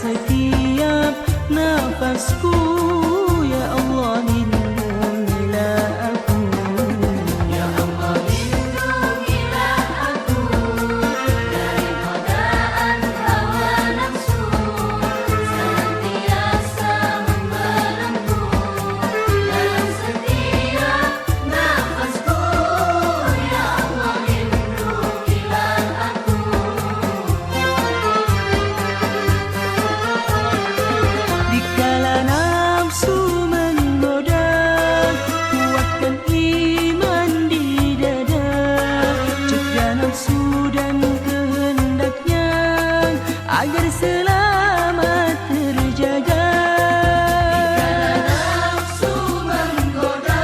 setiap nafasku. Ya Allah lindungilah aku. Ya Allah lindungilah aku dari godaan hawa nafsu, senantiasa membelenggu dalam setiap nafasku. Ya Allah lindungilah aku. Dikala nafsu menggoda, kuatkan iman di dada. Cegah nafsu dan kehendaknya agar selamat terjaga. Nafsu menggoda,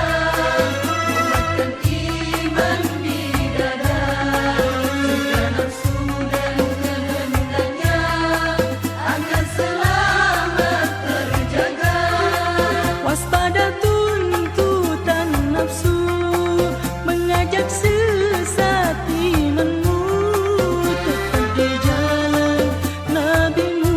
kuatkan iman di dada. Cegah nafsu dan kehendaknya agar selamat terjaga. Waspada tuntutan nafsu, mengajak sesat imanmu. Tetap di jalan Nabi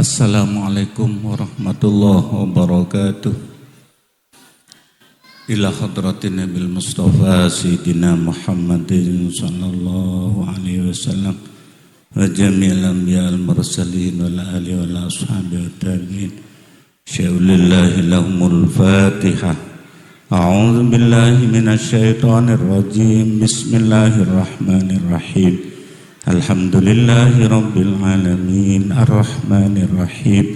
Assalamualaikum warahmatullahi wabarakatuh. Ila hadratin Nabil Mustafa Sayyidina Muhammadin sallallahu alaihi wasallam wa jami'il anbiya'il mursalin wal alihi wal ashabi wa tabi'in. Syaulillahi lahumul Fatihah. A'udzu billahi minasy syaithanir rajim. Bismillahirrahmanirrahim. Alhamdulillahi rabbil alamin arrahmanir rahim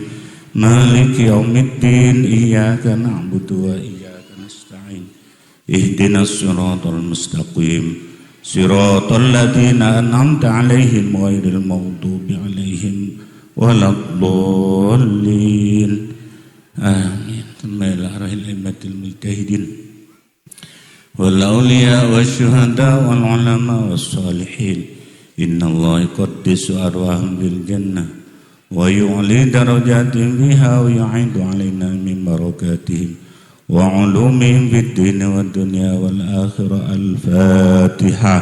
maliki yaumiddin iyyaka na'budu wa iyyaka nasta'in ihdinas siratal mustaqim siratal ladzina an'amta 'alaihim ghairil maghdubi 'alaihim waladdallin amin. Bismillahirrahmanirrahim mujtahidin wal awliya wasyuhada wal ulama was salihin. Inna Allah yuqaddisu arwahum bil jannah wa yu'li darajatin biha wa yu'idu alaina min barakatihim wa ulumihim fid din wa dunya wal akhirah. Al-Fatihah.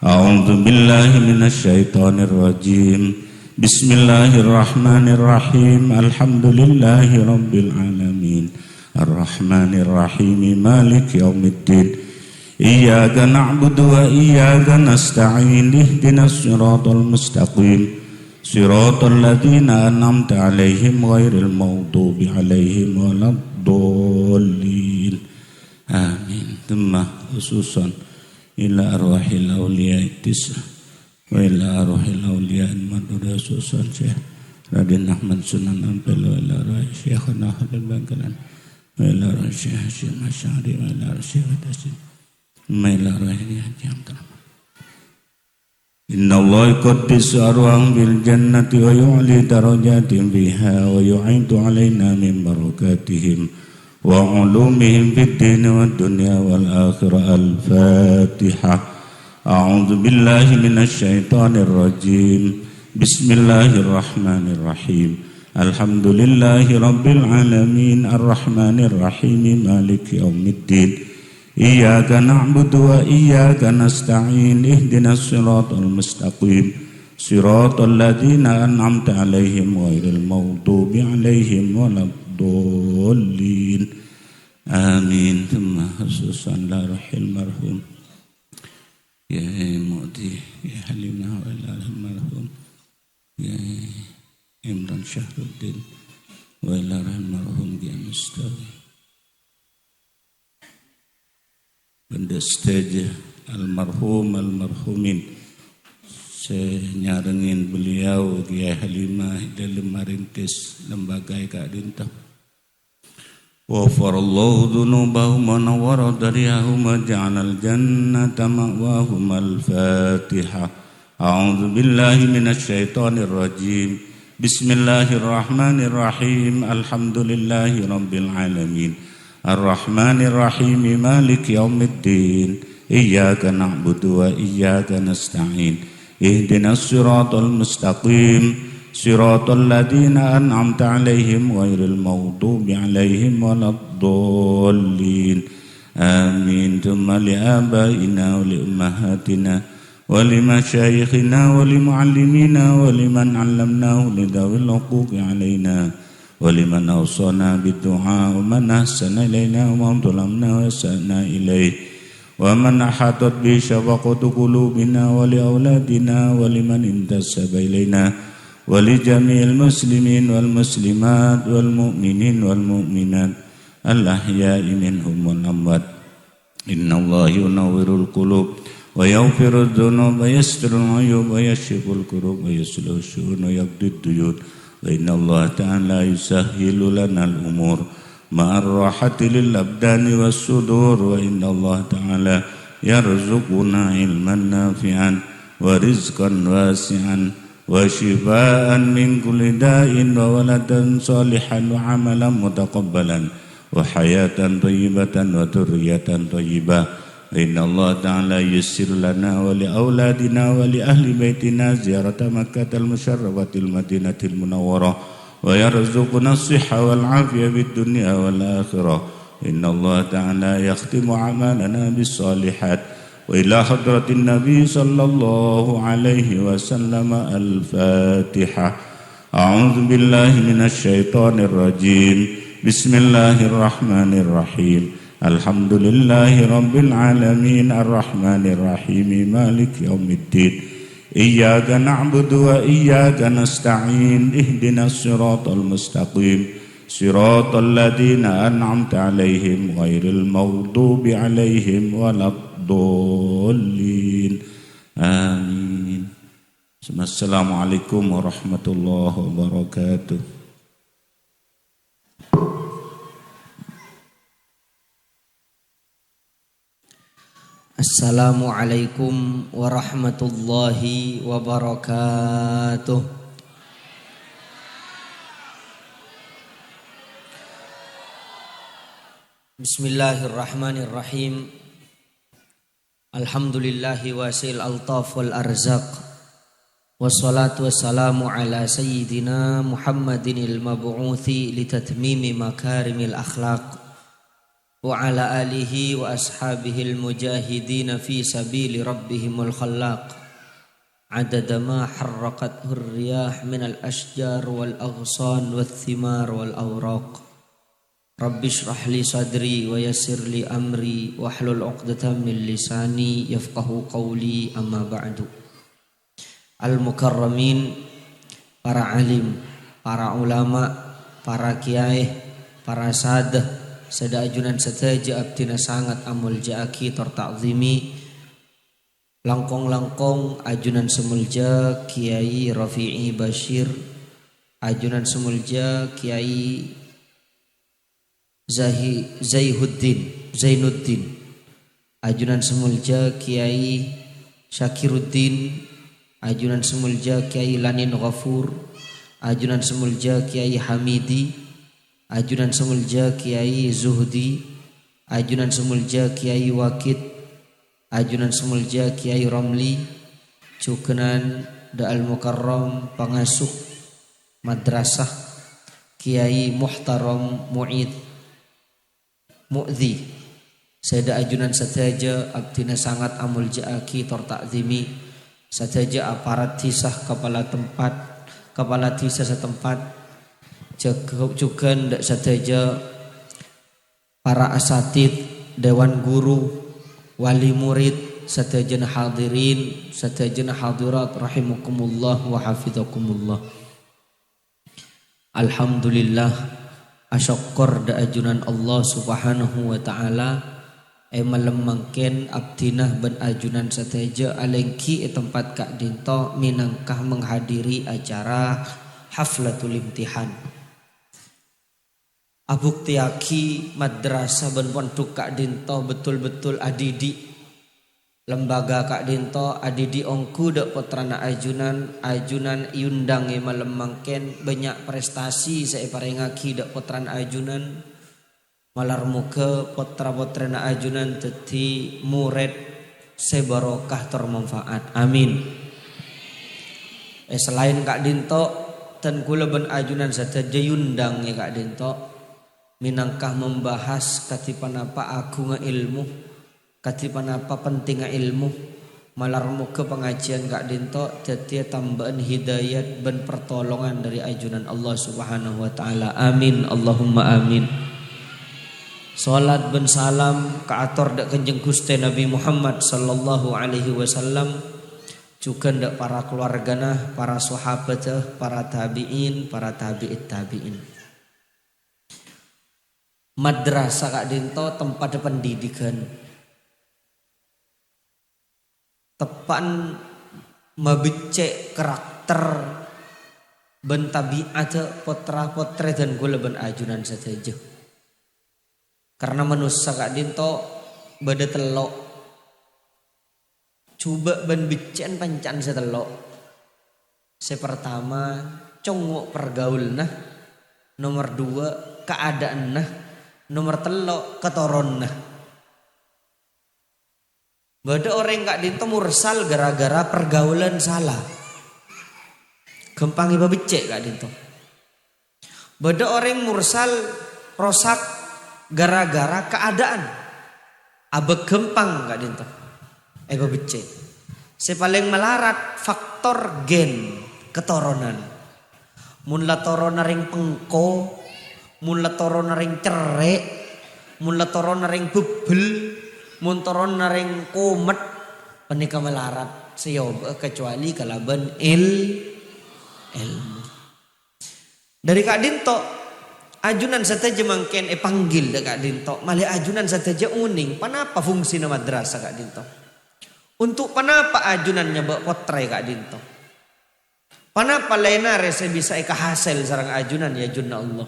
A'udzu billahi minasy syaithanir rajim. Bismillahirrahmanirrahim. Alhamdulillahi rabbil alamin arrahmanir rahim maliki yaumiddin. Iyyaka na'budu wa iyyaka nasta'in ihdinas siratal mustaqim siratal ladzina an'amta 'alaihim ghairil maghdubi 'alaihim waladdallin amin. Thumma khususan ila arwahil awliya tis'ah wa ila arwahil awliya madura khususan Syekh Raden Ahmad Sunan Ampel wa ila arwah Syekhana Khalil Bangkalan wa ila arwah Syekh Hasyim Asy'ari wa ila arwah Syekh Tasim Inna Allah yuqaddisu arwahum bil jannati wa yu'li darajatin biha wa yu'idu alaina min barakatihim wa ulumihim fid din wad dunya wal akhirah. Al-Fatihah. A'udzu billahi minasy syaithanir rajim. Bismillahirrahmanirrahim. Alhamdulillahi rabbil alamin arrahmanir rahim maliki yaumiddin. Iyyaka na'budu wa iyyaka nasta'in ihdinas siratal mustaqim siratal ladzina an'amta 'alaihim ghairil maghdubi 'alaihim waladdallin amin. Thumma khususan la rahil marhum ya Mu'ti ya Halimah wa la marhum ya Imran Syahruddin wa la marhum ya Mustawi benda stage almarhum almarhumin. Saya nyarengin beliau Kiai Halimah dalam merintis lembaga Kak Dinta. Wafarallahu dzunubahum wa nawwara dariyahum wa ja'alal jannata ma'wahum. Al-Fatihah. A'udzu billahi minasy syaithanir rajim. Bismillahirrahmanirrahim. Alhamdulillahi rabbil alamin. Ar-Rahmanir Rahim Maliki Yaumiddin. Iyyaka na'budu wa iyyaka nasta'in ihdinas siratal mustaqim siratal ladzina an'amta 'alaihim ghairil maghdubi 'alaihim waladdallin amin. Thumma li abaina wa li ummahatina wa li masyayikhina wa li muallimina wa liman 'allamnahu lidawil huquqi 'alaina ولمن أوصانا بالدعاء ومن أحسن إلينا ومن ظلمنا وأسأنا إليه ومن أحاطت به شفقة قلوبنا ولأولادنا ولمن انتسب إلينا ولجميع المسلمين والمسلمات والمؤمنين والمؤمنات الأحياء منهم والأموات. إن الله ينور القلوب ويغفر الذنوب ويستر العيوب ويكشف الكروب ويصلح الشؤون ويقضي الديون. وإن الله تعالى يسهل لنا الأمور مع الراحة للأبدان والصدور. وإن الله تعالى يرزقنا علما نافعا ورزقا واسعا وشفاء من كل داء وولدا صالحا وعملا متقبلا وحياة طيبة وذرية طيبة. إن الله تعالى يسر لنا ولأولادنا ولأهل بيتنا زيارة مكة المشرفة المدينة المنورة ويرزقنا الصحة والعافية في الدنيا والآخرة. إن الله تعالى يختم أعمالنا بالصالحات. وإلى حضرة النبي صلى الله عليه وسلم. الفاتحة. أعوذ بالله من الشيطان الرجيم بسم الله الرحمن الرحيم الحمد لله رب العالمين الرحمن الرحيم مالك يوم الدين إياك نعبد وإياك نستعين اهدنا الصراط المستقيم صراط الذين أنعمت عليهم غير المغضوب عليهم ولا الضالين آمين. Assalamualaikum warahmatullahi wabarakatuh. Assalamualaikum warahmatullahi wabarakatuh. Bismillahirrahmanirrahim. Alhamdulillahi wasil altaf wal arzaq. Wassalatu wassalamu ala sayyidina Muhammadinil mab'uthi litatmimi makarimil akhlaq wa ala alihi wa ashabihil mujahidina fi sabili rabbihimul khallaq adada ma harraqathur riyah minal ashjar wal aghsan wal thimar wal awraq. Rabbi shrah li sadri wa yassir li amri wahlul 'uqdatam min lisani yafqahu qawli amma ba'du. Al-mukarramin, para alim, para ulama, para kiai, para sadah, sada ajunan sataja abdina sangat amul ja'aki torta'zimi, langkong-langkong ajunan semulja Kiai Rafi'i Bashir, ajunan semulja Kiai Zainuddin, ajunan semulja Kiai Syakiruddin, ajunan semulja Kiai Lanin Ghafur, ajunan semulja Kiai Hamidi, ajunan semulja Kiai Zuhdi, ajunan semulja Kiai Wakid, ajunan semulja Kiai Ramli, cukenan Da'al Mukarram pangasuh madrasah Kiai Muhtaram Mu'dhi, sada ajunan sataja abdina sangat amul ja'aki torta'zimi, sataja aparat tisah kepala tisah setempat, juga ndak sataja para asatid, dewan guru, wali murid, satajana hadirin, satajana hadirat rahimakumullah wa hafizakumullah. Alhamdulillah asyukur da ajunan Allah subhanahu wa ta'ala malemangken abdinah ben ajunan sateja alengki tempat kak dinto minangkah menghadiri acara haflatul imtihan. Abuk tiaki madrasah ben pondok kak dinto betul-betul adidi lembaga kak dinto adidi ongku dek potrana ajunan iundang malemangken banyak prestasi saya parengaki dek potran ajunan malar muka potra-potrana ajunan teti murid sebarokah termanfaat. Amin. Selain kak dinto ten kula ben ajunan sateja yundang kak dinto minangkah membahas katipan apa aku ilmu, katipan apa pentingnya ilmu, malar muka pengajian kak dinto teti tambahan hidayat ben pertolongan dari ajunan Allah subhanahu wa ta'ala. Amin Allahumma amin. Salat ben salam ka ator dak Kanjeng Gusti Nabi Muhammad sallallahu alaihi wasallam, juga ndak para keluargana, para sahabat, para tabi'in, para tabi'it tabi'in. Madrasah kak dinto tempat pendidikan. Tepan mabicek karakter ben tabiat potra-potre dan gula ben ajunan saja. Karena manusia kak dinto beda telok. Coba ben bicen pancan setelok. Sepertama congok pergaul nah. Nomor 2 keadaan nah. Nomor 3 ketoron nah. Beda orang kak dinto mursal gara-gara pergaulan salah. Gempangi babicek kak dinto. Beda orang mursal rosak gara-gara keadaan abe gempang gak dinto ego becek. Se paling melarat faktor gen keturunan. mun latoro naring pengko, mun latoro naring cerek, mun latoro naring bebel, mun toro naring komet, panika melarat seyoba kecuali kalaban ilmu. Dari Kak Dinto ajunan sateja mangken panggil da Kak Dinto, malih ajunan sateja uning. Panapa fungsi na madrasah Kak Dinto? Untuk panapa ajunannya bak potray Kak Dinto? Panapa lainare saya bisa hasil sarang ajunan ya junna Allah.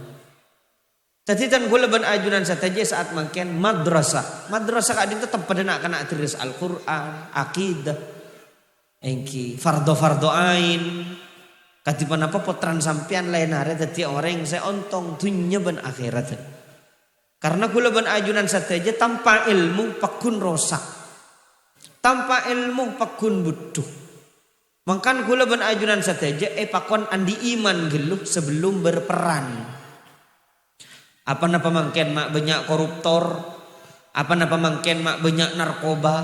Tatitan gula ban ajunan sateja saat mangken madrasah. Madrasah Kak Dinto tempat nak kena tulis Al-Qur'an, akidah, engki fardo ain. Katipan apa potran sampian lainare tadi orang saya ontong dunia ban akhirat. Karena gula ban ajunan sateja tanpa ilmu pakun rosak. Tanpa ilmu pakun butuh. Mangkan kula ban ajunan sateja pakon andi iman geluh sebelum berperan. Apa napa mangken mak banyak koruptor, apa napa mangken mak banyak narkoba,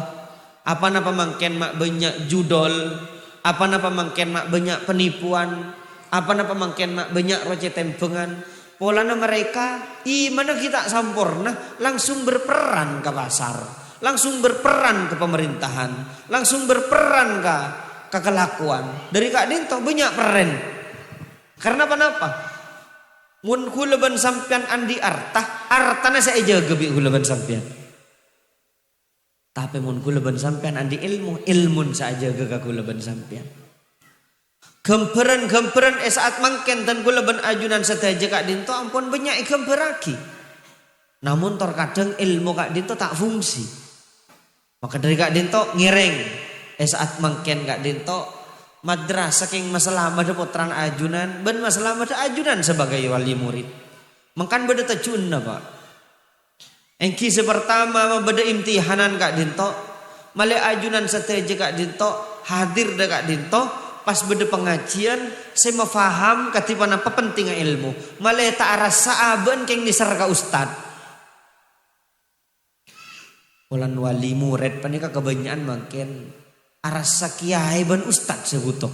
apa napa mangken mak banyak judol, apa napa mangken mak banyak penipuan, apa napa mangken mak banyak roce tempengan. Polana mereka iman kita sampurna langsung berperan ke pasar, langsung berperan ke pemerintahan, langsung berperan ke kelakuan. Dari Kak Dinto banyak peran. Karena apa? Mun kula ban sampean andi artana saya jaga bi kula ban sampean. Tapi mun kula ban sampean andi ilmun saya jaga ka kula ban sampean. Gemperan saat mangken dan kula ban ajunan sateja Kak Dinto ampun banyak gemperaki. Namun terkadang ilmu Kak Dinto tak fungsi. Maka dari Kak Dinto ngireng saat mangken Kak Dinto madrasah king masalah mada potran ajunan ben masalah mada ajunan sebagai wali murid. Mangkan beda tajunna Pak. Engki sepertama beda imtihanan Kak Dinto, male ajunan sateja Kak Dinto hadir da Kak Dinto pas beda pengajian saya mafaham katipan apa pentingnya ilmu. Male tak rasa aben king nisar ka ustad. Ulan wali murid panika kebanyakan mangken arasa kiai ban ustad sebutuh.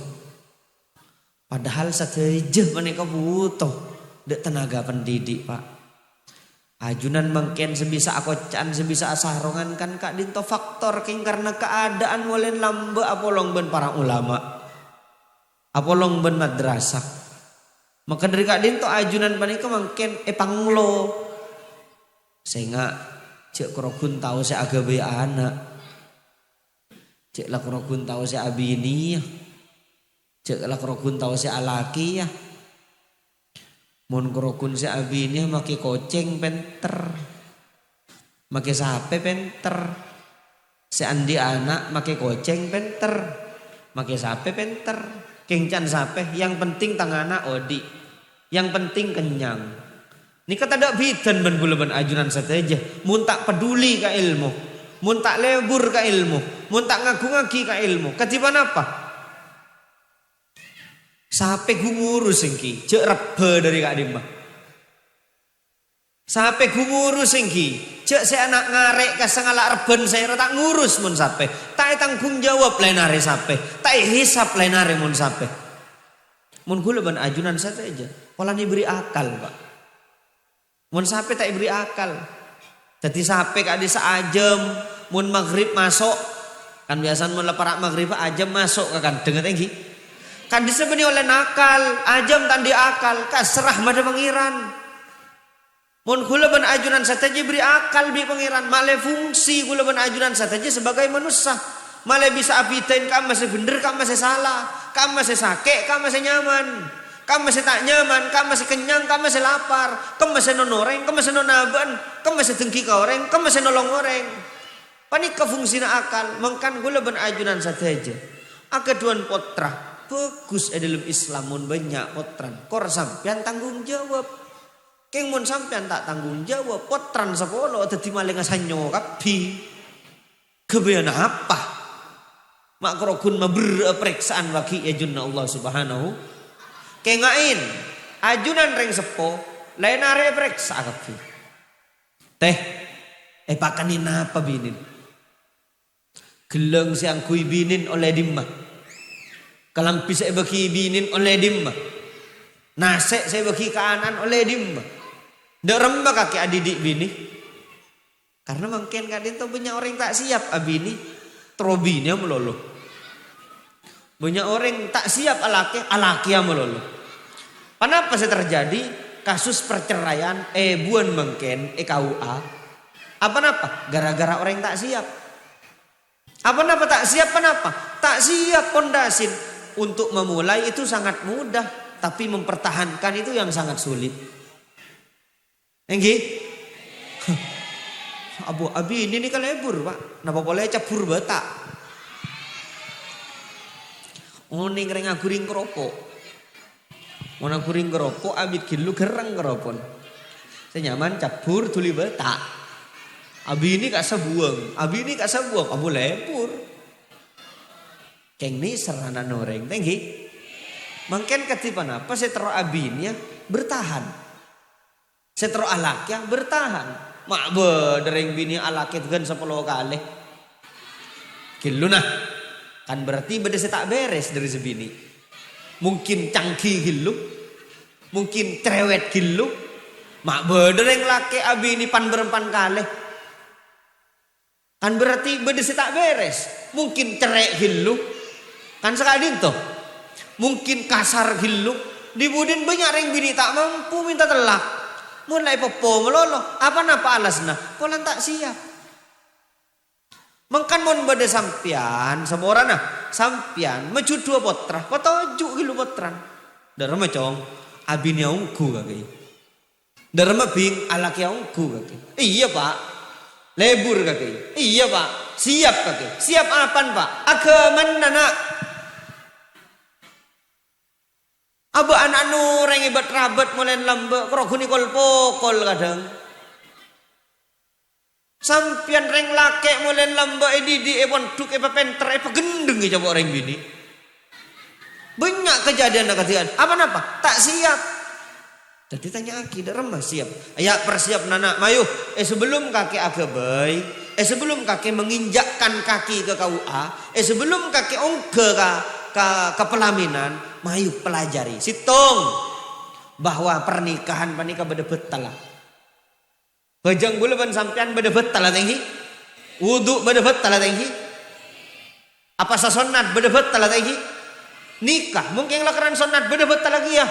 Padahal sateja mereka butuh dek tenaga pendidik Pak. Ajunan mangken sebisa akocan sebisa asarongan kan Kak Dinto faktor king karena keadaan walen lamba apolong ben para ulama. Apolong ben madrasah. Maka dari Kak Dinto ajunan panika mangken panglo. Sehingga cek krogun tahu saya agabe anak. Cek lah krogun tahu si abini ya. Cek lah krogun tahu si alaki ya. Mun krogun si abini ya make koceng penter. Make sape penter. Si andi anak make koceng penter. Make sape penter. Kengcan sape yang penting tangana odi. Yang penting kenyang. Ini kata dak bidan ben gula ben ajunan sateja. Mun tak peduli ka ilmu. Mun tak lebur ka ilmu, mun tak ngaku-ngaki ka ilmu. Ketiban apa? Sape gumurus engki, cek rebe dari Kak Dimba. Sape gumurus engki, cek saya anak ngarek ka sangalak reben saya tak ngurus mun sape. Tak tanggung jawab lainare sape, tak hisap lainare mun sape. Mun kula ban ajunan sateja, pola diberi akal, Pak. Mun sape tak diberi akal. Jadi sape Kak di saajam mun maghrib masuk kan biasa mun leparak maghrib ajam masuk kan dengar tinggi kan disebeni oleh nakal ajam tandi akal kaserah mada pangeran mun kula ban ajunan sateja beri akal bi pangeran male fungsi kula ban ajunan sateja sebagai manusia male bisa apitain kam masih bener kam masih salah kam masih sakit kam masih nyaman kam masih tak nyaman, kam masih kenyang, kam masih lapar, kam masih nonoreng, kam masih nonaban, kam masih dengki ka orang, kam masih nolong orang. Panik ke fungsina akal, mangkan gula ban ajunan sateja. Akaduan potra, bagus dalam Islam mun banyak potran. Kor sampean tanggung jawab. Keng mun sampean tak tanggung jawab, potran sepolo dadi maling asanyo kapi. Kebeana apa? Makrokun maber periksaan waki ajunna Allah Subhanahu. Kengain ajunan reng sepo lain are periksa kapi. Teh pakanin apa binin? Geleng siang kui binin oleh dimma. Kalampis bagi binin oleh dimma. Nasi saya bagi kanan oleh dimba. Ndak rembak kaki adidik bini. Karena mungkin kadin tuh banyak orang tak siap abini. Trobinya melolo. Banyak orang tak siap alaki yang melolo. Kenapa sih terjadi kasus perceraian buan mungkin KUA? Apa-apa? Gara-gara orang tak siap. Apa-apa tak siap? Kenapa? Tak siap pondasin. Untuk memulai itu sangat mudah, tapi mempertahankan itu yang sangat sulit. Enggi? Abu abi ini kan lebur pak, napa boleh cabur bata? Oh ning reng aguring keropok, mau aguring keropok abit gilu gerang keropon. Senyaman cabur tuli bata. Abi ini kak sebuang, abu lebur. Keng ni serana noreng, tinggi. Mungkin ketipan apa? Setro abinya bertahan, setro alaknya bertahan. Mak dereng bini alaknya itu kan 10 kali. Gilu nah, kan berarti beda tak beres dari sebini. Mungkin cangki gilu, mungkin cerewet gilu. Mak dereng laki abini pan berempan kali. Kan berarti beda tak beres. Mungkin cerek gilu. Kan sekali itu mungkin kasar gilu dibudin banyak orang bini tak mampu minta telak mulai popo melolo apa-apa alasna polan tak siap mengkan mon bade sampian seborang nah sampian mecu 2 potra potojuk gilu potran darma cong abini ungku kaki darma bing alaki ungku kaki iya pak lebur kaki iya pak siap kaki siap apaan pak agaman nana Aba anak nureng ibat rabat mulai lambak keroguni kol pokol kadang. Sampian reng lake mulai lambak edidi ponduk penter gendeng coba orang bini. Banyak kejadian kejadian. Apa-apa? Tak siap. Jadi tanya aki dah remah siap. Ayak persiap nana mayu. Sebelum kaki agabai. Sebelum kaki menginjakkan kaki ke KUA. Sebelum kaki ongke ke pelaminan, mayu pelajari situng bahwa pernikahan beda betal. Bajang gula ban sampean beda betal tinggi. Wudu beda betal tinggi. Apa sasonat beda betal tinggi. Nikah mungkin lakaran sonat beda betal lagi ya.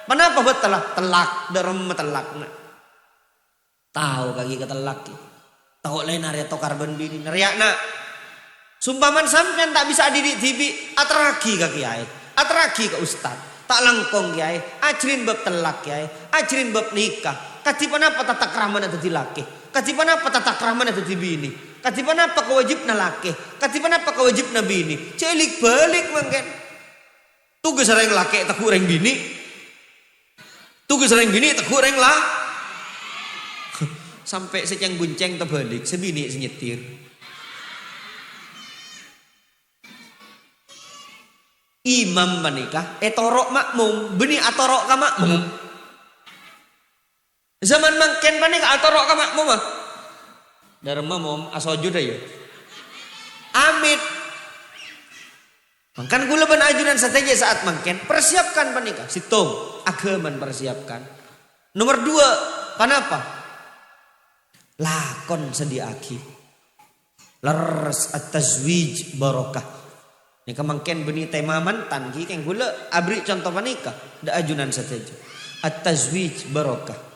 Kenapa betal? Telak derem telak. Tahu kaki ketelak. Tahu lain area tokar ben bini neriakna. Sumpaman sampean tak bisa didik tibi atragi ke kiai, atragi ke ustad, tak langkong kiai, ajrin bab telak kiai, ajrin bab nikah. Katipan apa tata krama na dadi laki? Katipan apa tata krama na dadi bini? Katipan apa kewajib na laki? Katipan apa kewajib na bini? Celik balik mungkin. Tugas orang laki tak kurang bini. Tugas orang bini tak kurang lah. Sampai secang gunceng terbalik, sebini senyetir. Imam menikah, torok makmum, beni atorok ka makmum. Zaman mangken panika atorok ka makmum ah. Dharma mom asojud ya. Amit. Mangkan kula ban ajunan sateja saat mangken persiapkan panika. Situng agaman persiapkan. Nomor 2, kenapa? Lakon sediaki. Leres at-tazwij barokah. Nika mangken beni tema mantan ki keng gula abri contoh panika da ajunan sateja. At-tazwij barokah.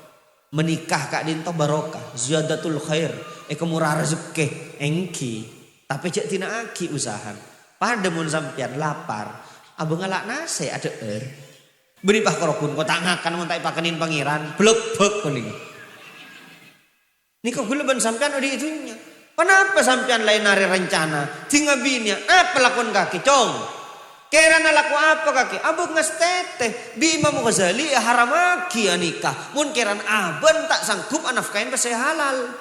Menikah kak dinto barokah, ziyadatul khair, kemurah rezeki engki. Tapi cek tina aki usahan. Pada mun sampean lapar, abang ngalak nase ada beri pah korokun kau tak ngakan mun tak pakenin pangeran, blek-blek kuning. Nika gula ban sampean odi itunya. Kenapa sampean lain hari rencana? Tinggal bini, apa lakon kaki cong? Kira laku apa kaki? Abang ngestete. Bi Imam Ghazali haramaki nikah. Mun kiran aban tak sanggup anafkain pasai halal.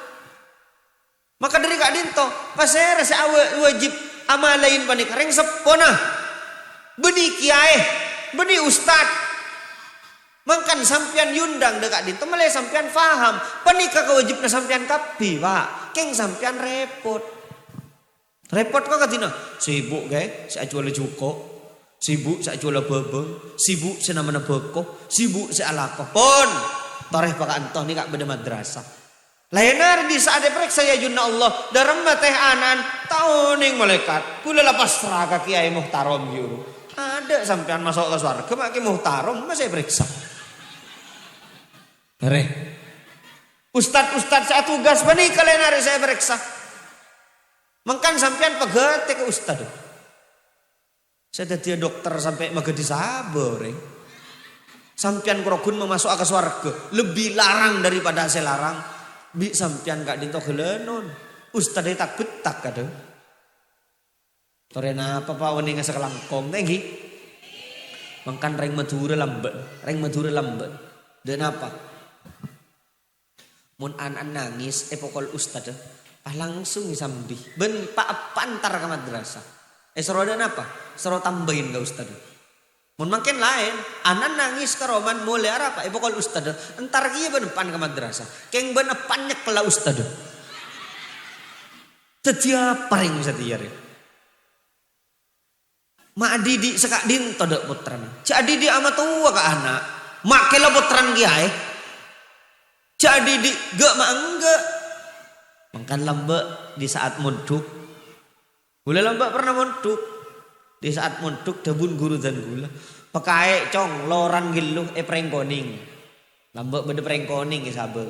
Maka dari kak dinto, pasai rasa wajib amalain panik reng sepona. Beni kiai, beni ustad. Mangkan sampean yundang dekat dinto malay sampean faham. Panika kewajibna sampean kapi, Pak. Keng sampean repot. Repot kok katina? Sibuk gae, si acuale cukup. Sibuk sak jula bebeng, sibuk sa namana beko, sibuk sa alako. Pon, tareh pakantoh ni kak beda madrasah. Layanar di saat diperiksa ya junna Allah, dalam teh anan tauning malaikat. Kula lepas seraka kiai muhtarom yuru. Ada sampean masuk ke surga, maki muhtarom masih periksa. Tareh. Ustad saya tugas bani kalian hari saya periksa. Mengkan sampean pegati ke ustad. Saya dia dokter sampai magadi sabar. Sampean kurokun memasuk ke surga lebih larang daripada saya larang. Bi sampean gak dinto gelenon. Ustad tak betak kada. Torena apa pak wani ngasa kelangkong tenggi. Mengkan reng madura lambat. Dan apa? Mun an nangis pokol ustad langsung sambi ben pak pantar ke madrasah serodan apa sero tambahin ke ustad mun makin lain anan nangis ke roman mulai apa pokol ustad entar kia ben pan ke madrasah keng ben pannya kela ustad setiap paring setiap mak didik sekak dinto dek putran cak didik amat tua ke anak mak kela putran kiai jadi di gak mak enggak. Makan lambak di saat monduk. Gula lambak pernah monduk. Di saat monduk dabun guru dan gula. Pakai cong loran gilu prengkoning. Lambak beda prengkoning ya sabar.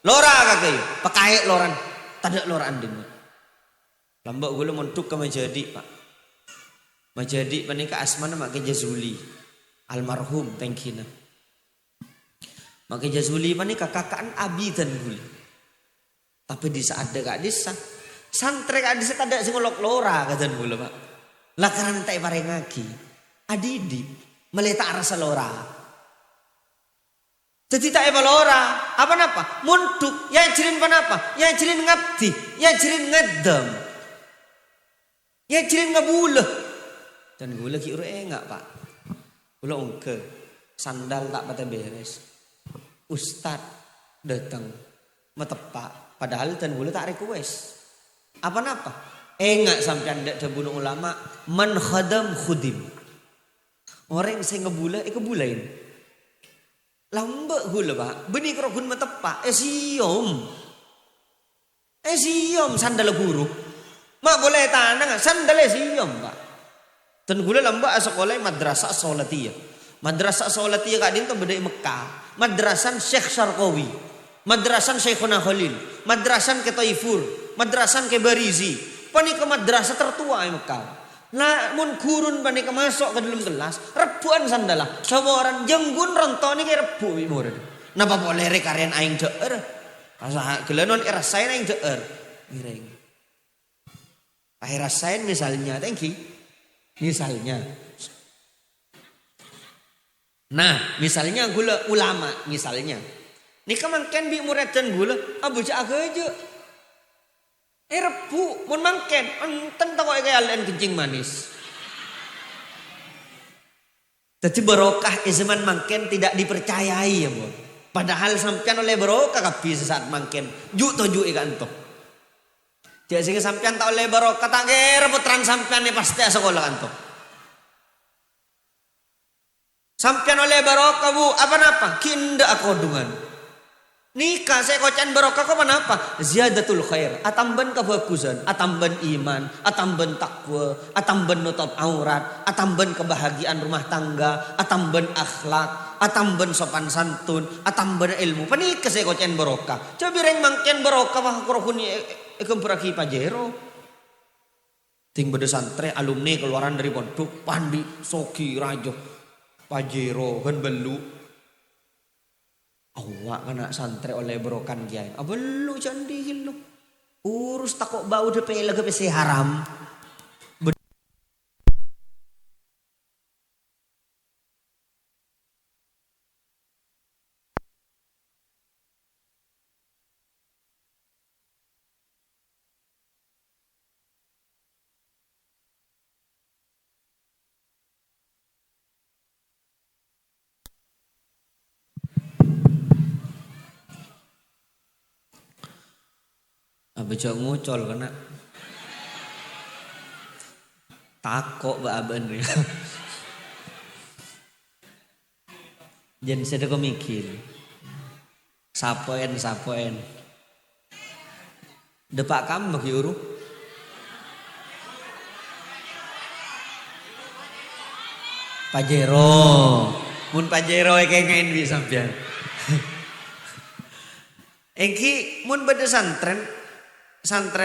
Lora kakek. Pakai loran. Tadak loran din. Lambak gula monduk ke Majadi pak. Majadi panika asmana mak Jazuli. Almarhum tengkina. Maka Jazuli ini kakak abi dan gula. Tapi di saat dekat desa, santri kak desa tak ada sing ngolok lora kata gula pak. Lah karena tak parengaki, adidi meletak rasa lora. Jadi tak lora, apa napa? Muntuk, yang jirin panapa? Yang jirin ngabdi, yang jirin ngedem, yang jirin ngabula. Dan gula kira enggak pak. Gula ungke, sandal tak patah beres. Ustad datang metepak padahal dan gula tak request apa-apa enggak sampai ndak terbunuh ulama man khadam khudim orang yang ngebula kebulain lambak gula pak benih kerokun metepak siom sandal guru mak boleh tanang sandal siom pak dan gula lambak sekolah madrasah sholatiyah Madrasah Sholatiyah kak dinto beda Mekah. Madrasan Syekh Syarqawi. Madrasan Syekhuna Khalil. Madrasan ke Taifur. Madrasan ke Barizi. Pani ke madrasah tertua di Mekah. Nah mun gurun pani ke masuk ke dalam kelas. Rebuan sandalah. Sama orang jenggun rontoni ke rebu. Napa boleh rekarian aing deer. Asa gelenon rasain aing deer. Mireng. Akhir rasain misalnya. Thank you. Misalnya. Nah, misalnya gula ulama, misalnya. Ini kemangken bi murid dan gula, abu cak aja. Rebu, mun mangken, enten tak kok kalian kencing manis. Jadi barokah zaman mangken tidak dipercayai ya, Bu. Padahal sampean oleh barokah kapi sesaat mangken. Juk to juk ikan to. Jadi sehingga sampean tak oleh barokah tak kira putran sampean pasti sekolah kan to. Sampean oleh barokah bu, apa-apa? Kinda akodungan. Nikah saya kocan barokah kok apa? Ziyadatul khair, atamban kebagusan, atamban iman, atamban takwa, atamban nutup aurat, atamban kebahagiaan rumah tangga, atamban akhlak, atamban sopan santun, atamban ilmu. Panikah saya kocan barokah. Coba reng mangken barokah wah kurokuni ekemperaki pajero. Ting beda santri alumni keluaran dari pondok pandi soki rajo. Pajero kan belu awak kena santri oleh berokan kiai belu candi hilu urus takut bau depe lagi pesi haram. Abejak ngucol kena takok mbak aben ya. Jen sedek mikir. Sapoen. Depak kamu bagi uruk. Pajero. Mun Pajero kengen bi sampean. Engki mun beda santren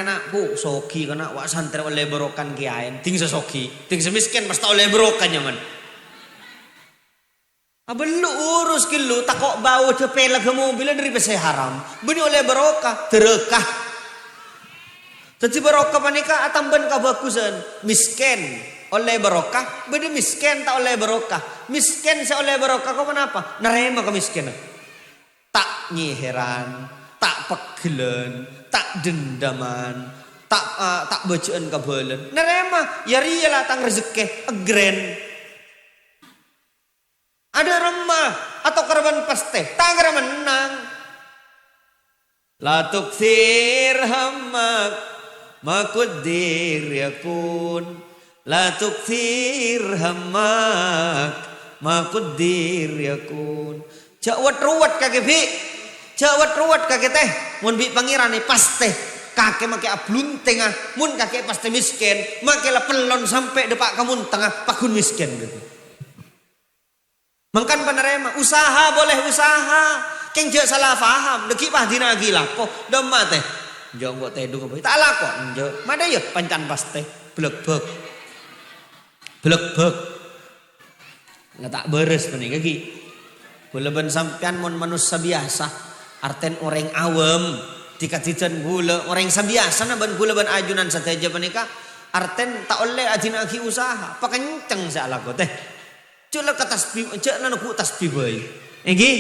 aku soki kana wak santren oleh berokan kiaen ting sesoki ting semiskin pasti oleh berokan nyaman. Abelu urus kilu takok bau cepela ke mobil dari pese haram. Beni oleh berokah terekah. Tadi berokah panika atamban ka bagusan miskin oleh berokah beni miskin tak oleh berokah. Miskin se oleh berokah kau kenapa? Nerema ke miskin. Tak nyiheran, tak pegelen, tak dendaman, tak bacaan kabelen. Nerema ya riyalah tang rezeki egren. Ada remah atau korban pasti tangan menang. La tukthir hammak makudir yakun. La tukthir hammak makudir yakun. Jawat ruwat kake bi. Jawat ruwat kake teh. Mun bi pangeran ni pasti kake make ablun tengah. Mun kake pasti miskin. Make la pelon sampai depak kamun tengah pakun miskin gitu. Mangkan penerima usaha boleh usaha. Keng je salah faham. Deki pah dina gila kok. Doma teh. Jong buat teh dung apa. Tak lakon je. Mada ya pancan pasti. Blek-blek. Blek-blek. Nggak tak beres benih kaki. Gula sampean mon manusia biasa. Arten orang awam. Dikatitan gula. Orang sabiasa na ban gula ban ajunan sateja menika. Arten tak oleh adina aki usaha. Pakenceng sa lakon teh. Cuk la tasbih, cuk la ku tasbih bae. Nggih.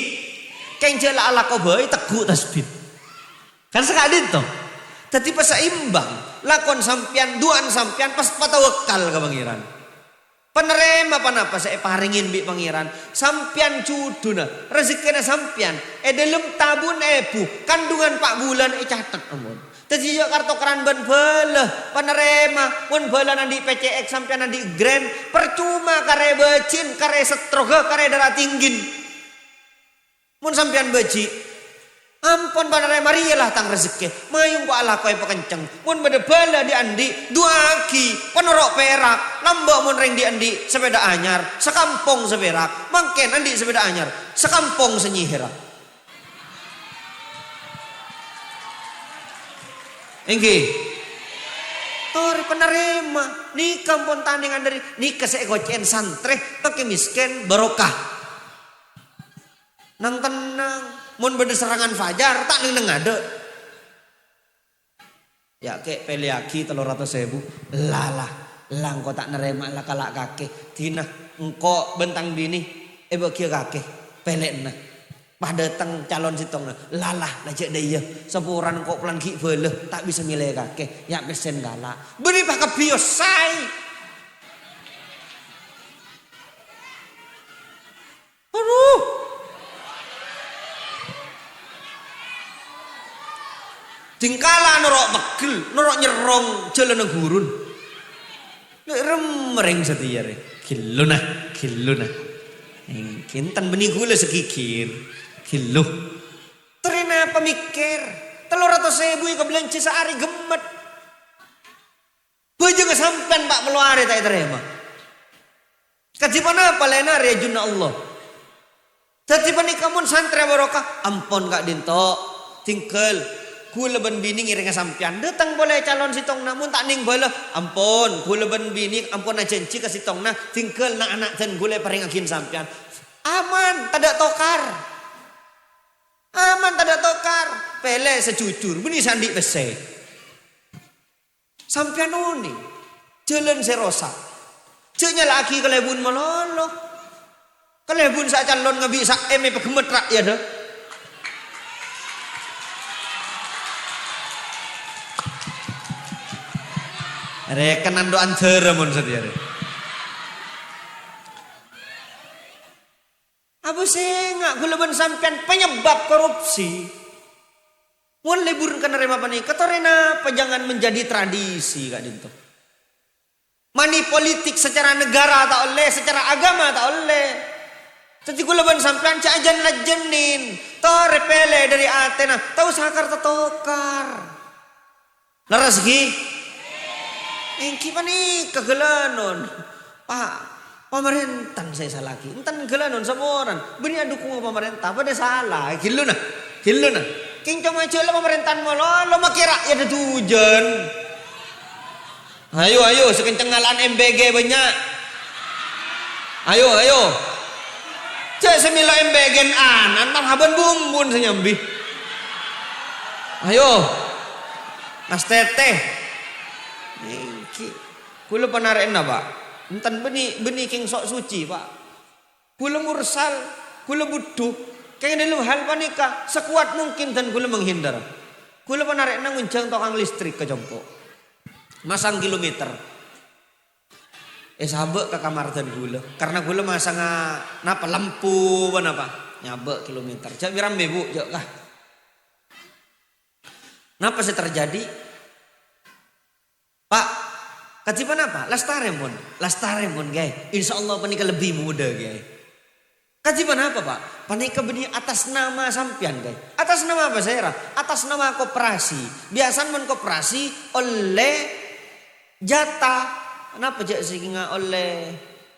Keng cuk la ala ko bae teguh tasbih. Kan sekadin to. Dadi pasaimbang. Lakon sampean, duan sampean pas patawakal ka pangeran. Penerima panapa saya paringin bi pangeran. Sampean cuduna, rezekina sampean. Dalam tabun ebu, kandungan 4 bulan catet amun. Tadi yo kartu keran ban belah penerima mun belah nandi PCX sampai nandi grand percuma kare becin kare setroga kare darah tinggin mun sampean beci ampun penerima riyalah tang rezeki mayung ku Allah koe pekenceng mun beda belah di andi duaki penorok perak lambok mun ring di andi sepeda anyar sekampung seperak mangken andi sepeda anyar sekampung senyihira. Enggi, tori penerima nikah pun tandingan dari nikah saya gocen santre pakai miskin barokah. Nang tenang, mun beda serangan fajar tak neng ada. Ya ke peliaki 300.000, lalah, lang kau tak nerima lah kalak kakek. Tina engkau bentang bini, bakia kakek pelek na. Pada datang calon sitong lalah lajak dia sepuran kok pelangki beleh tak bisa milih kakek ya pesen galak beri pakai biosai aduh tingkala norok begel norok nyerong jalan gurun remering setia giluna kintan benih gula sekikir Kilo. Terina pemikir. 300.000 ke belanci sehari gemet. Baju kesampean pak meluari tak terima. Kajiban apa lena rejuna Allah. Kajiban kamun santri barokah. Ampun kak dinto. Tingkel. Kula ben bini ngiring sampean. Datang boleh calon sitong namun tak ning boleh. Ampun. Kula ben bini ampun aja janji ke sitong na. Tingkel na anak dan gula peringakin sampean. Aman. Tidak tokar. Aman tak tokar pele sejujur beni sandi pese sampean oni jalan serosa ceknya lagi kelebun melolo kelebun sak calon ngabi sak eme pegemet rakyat dah rekenan doan ceremon setia apa sih nggak gulaban sampean penyebab korupsi mun libur kan nerima panik ketorena jangan menjadi tradisi kak dinto mani politik secara negara tak oleh secara agama tak oleh Jadi kula ban sampean cak ajan lajenin. Tore pele dari Athena, tahu sakar tetokar. Laras ki? Engki pani kegelanon. Pak, pemerintahan saya salah ki. Entan gelanon sama orang. Beni dukung pemerintah pada salah. Gilu nah. Kincong aja lah pemerintahan mo lo makira ya ada tujuan. Ayo sekencang ngalaan MBG banyak. Ayo. Cek semilo MBG antar haban bumbun senyambi. Ayo. Mas Teteh. Niki. Kula panaren na Pak. Entan beni king sok suci Pak. Kula mursal, kula butuh. Kaya dalam hal panika sekuat mungkin dan kula menghindar. Kula panaren na nguncang tokang listrik ke jongko. Masang kilometer. Sabek ke kamar dan gula. Karena gula masang napa lampu apa nyabek kilometer. Cak birambe bu, jauh kah? Napa sih terjadi? Pak, katipan apa? Lastaren pun gay. Insya Allah panika lebih muda gay. Katipan apa Pak? Panika beni atas nama sampian gay. Atas nama apa saya? Atas nama koperasi. Biasanya koperasi oleh jatah. Kenapa jak sehingga oleh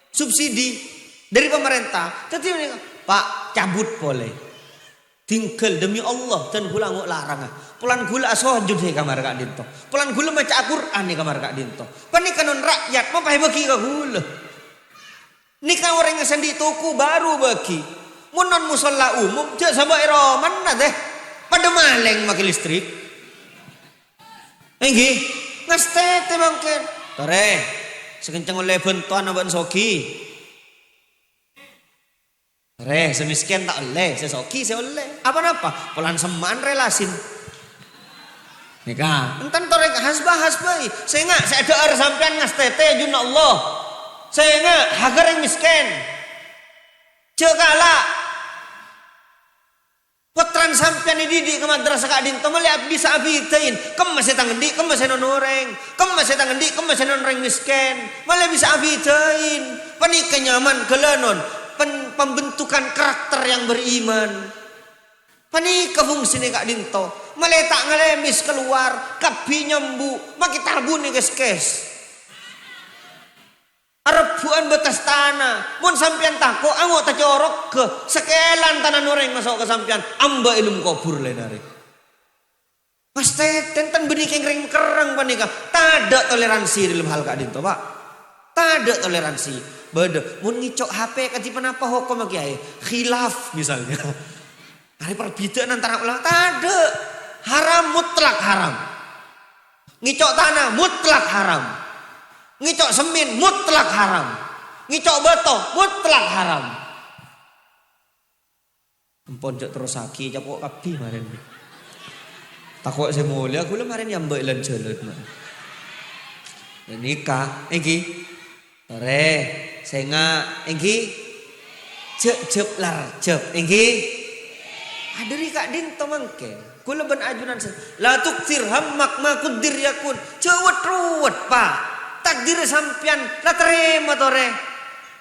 subsidi dari pemerintah? Tapi Pak cabut boleh. Tinggal demi Allah dan gula ngok larang. Pulan gula sujud di kamar Kak Dinto. Pulan gula baca Al-Qur'an di kamar Kak Dinto. Panikanon rakyat mau pakai bagi ke gula. Nikah orang yang sendi tuku baru bagi. Munon musalla umum jak sabak roman na deh. Pada maleng makin listrik. Enggi ngastete mungkin. Tore. Sekencang oleh bentuan aban soki. Semiskin tak oleh, sesoki saya oleh. Apa? Pelan semaan relasin. Nikah. Entan torek hasbah. Saya enggak, saya doar sampean ngastete juna Allah. Saya enggak hagar yang miskin. Cekala. Potran sampean dididik ke madrasah Kak Dinto melihat bisa abitain. Kem masih tangendi, kem masih nonoreng. Kem masih tangendi, kem masih nonoreng miskin. Malah bisa abitain. Panika nyaman gelanon. Pembentukan karakter yang beriman. Panika fungsinya Kak Dinto. Malah tak ngelemis keluar. Kabi nyembu. Maki tarbuni kes. Arbuan betas tanah. Mun sampian tako ango ta corok ke sekelan tanah noreng masuk ke sampian amba ilmu kubur lenare. Mas tenten benih kengring kerang panika. Tada toleransi dalam hal Kak Dinto Pak. Tada toleransi. Beda mun ngicok HP katipan apa hukum kiai? Khilaf misalnya. Hari perbedaan antara ulama tada. Haram mutlak haram. Ngicok tanah mutlak haram. Ngicok semin mutlak haram. Ngicok beto mutlak haram. Empon jok terus aki capok kapi kemarin. Takut saya mulia aku kemarin yang mbak jalan. Nikah, engki. Tore, senga, engki. Jep lar, engki. Aderi Kak Dinto mangke. Kula ben ajunan la tuktir hammak ma kudir yakun. Cewet ruwet Pak. Takdir sampian la terima tore.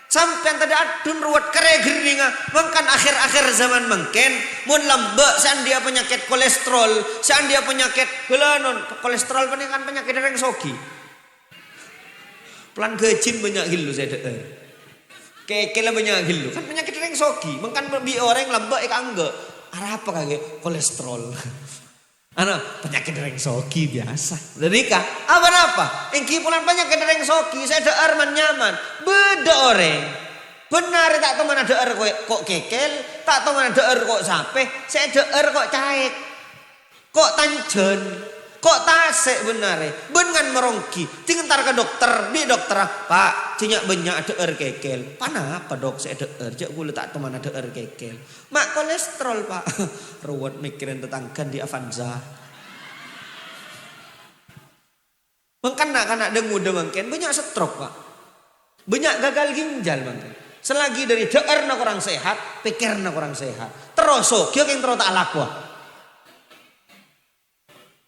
Sampian tadi adun ruwet kere geringa. Mangkan akhir-akhir zaman mungkin mun lambek sean dia penyakit kolesterol, sean dia penyakit gelanon. Kolesterol kan penyakit dereng sogi. Pelan gejin banyak gilu saya denger. Kekela banyak gilu kan penyakit dereng sogi. Mangkan bi orang lambek angge. Arah apa kage kolesterol. Penyakit dereng soki biasa. Dedika, apa? Engki pulan penyakit dereng soki, saya dear man nyaman. Beda orang. Benar tak tahu mana dear kok kekel, tak tahu mana dear kok sape, saya dear kok caek. Kok tanjen, kok tasek benar. Bengan merongki, tinggal ke dokter, bi dokter, Pak, cinyak banyak dear kekel. Panapa dok saya dear, jak gula tak tahu mana dear kekel. Mak kolesterol Pak. Ruwet mikirin tetangga di Avanza. Mengkanak-kanak dengu mungkin banyak stroke Pak. Banyak gagal ginjal mungkin. Selagi dari deer nak orang sehat, pikir nak orang sehat. Terus kyo yang terus tak laku.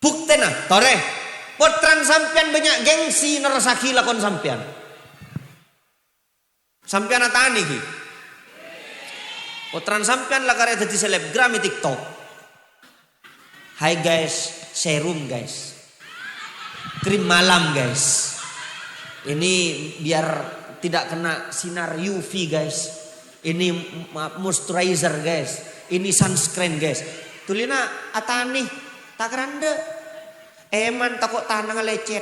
Bukti nah, tore. Potran sampian banyak gengsi nerasaki lakon sampian. Sampian atani ki. Potran sampean lah karya jadi selebgram di TikTok. Hai guys, serum guys. Krim malam guys. Ini biar tidak kena sinar UV guys. Ini moisturizer guys. Ini sunscreen guys. Tulina atani tak keranda. Eman takut tanah lecet.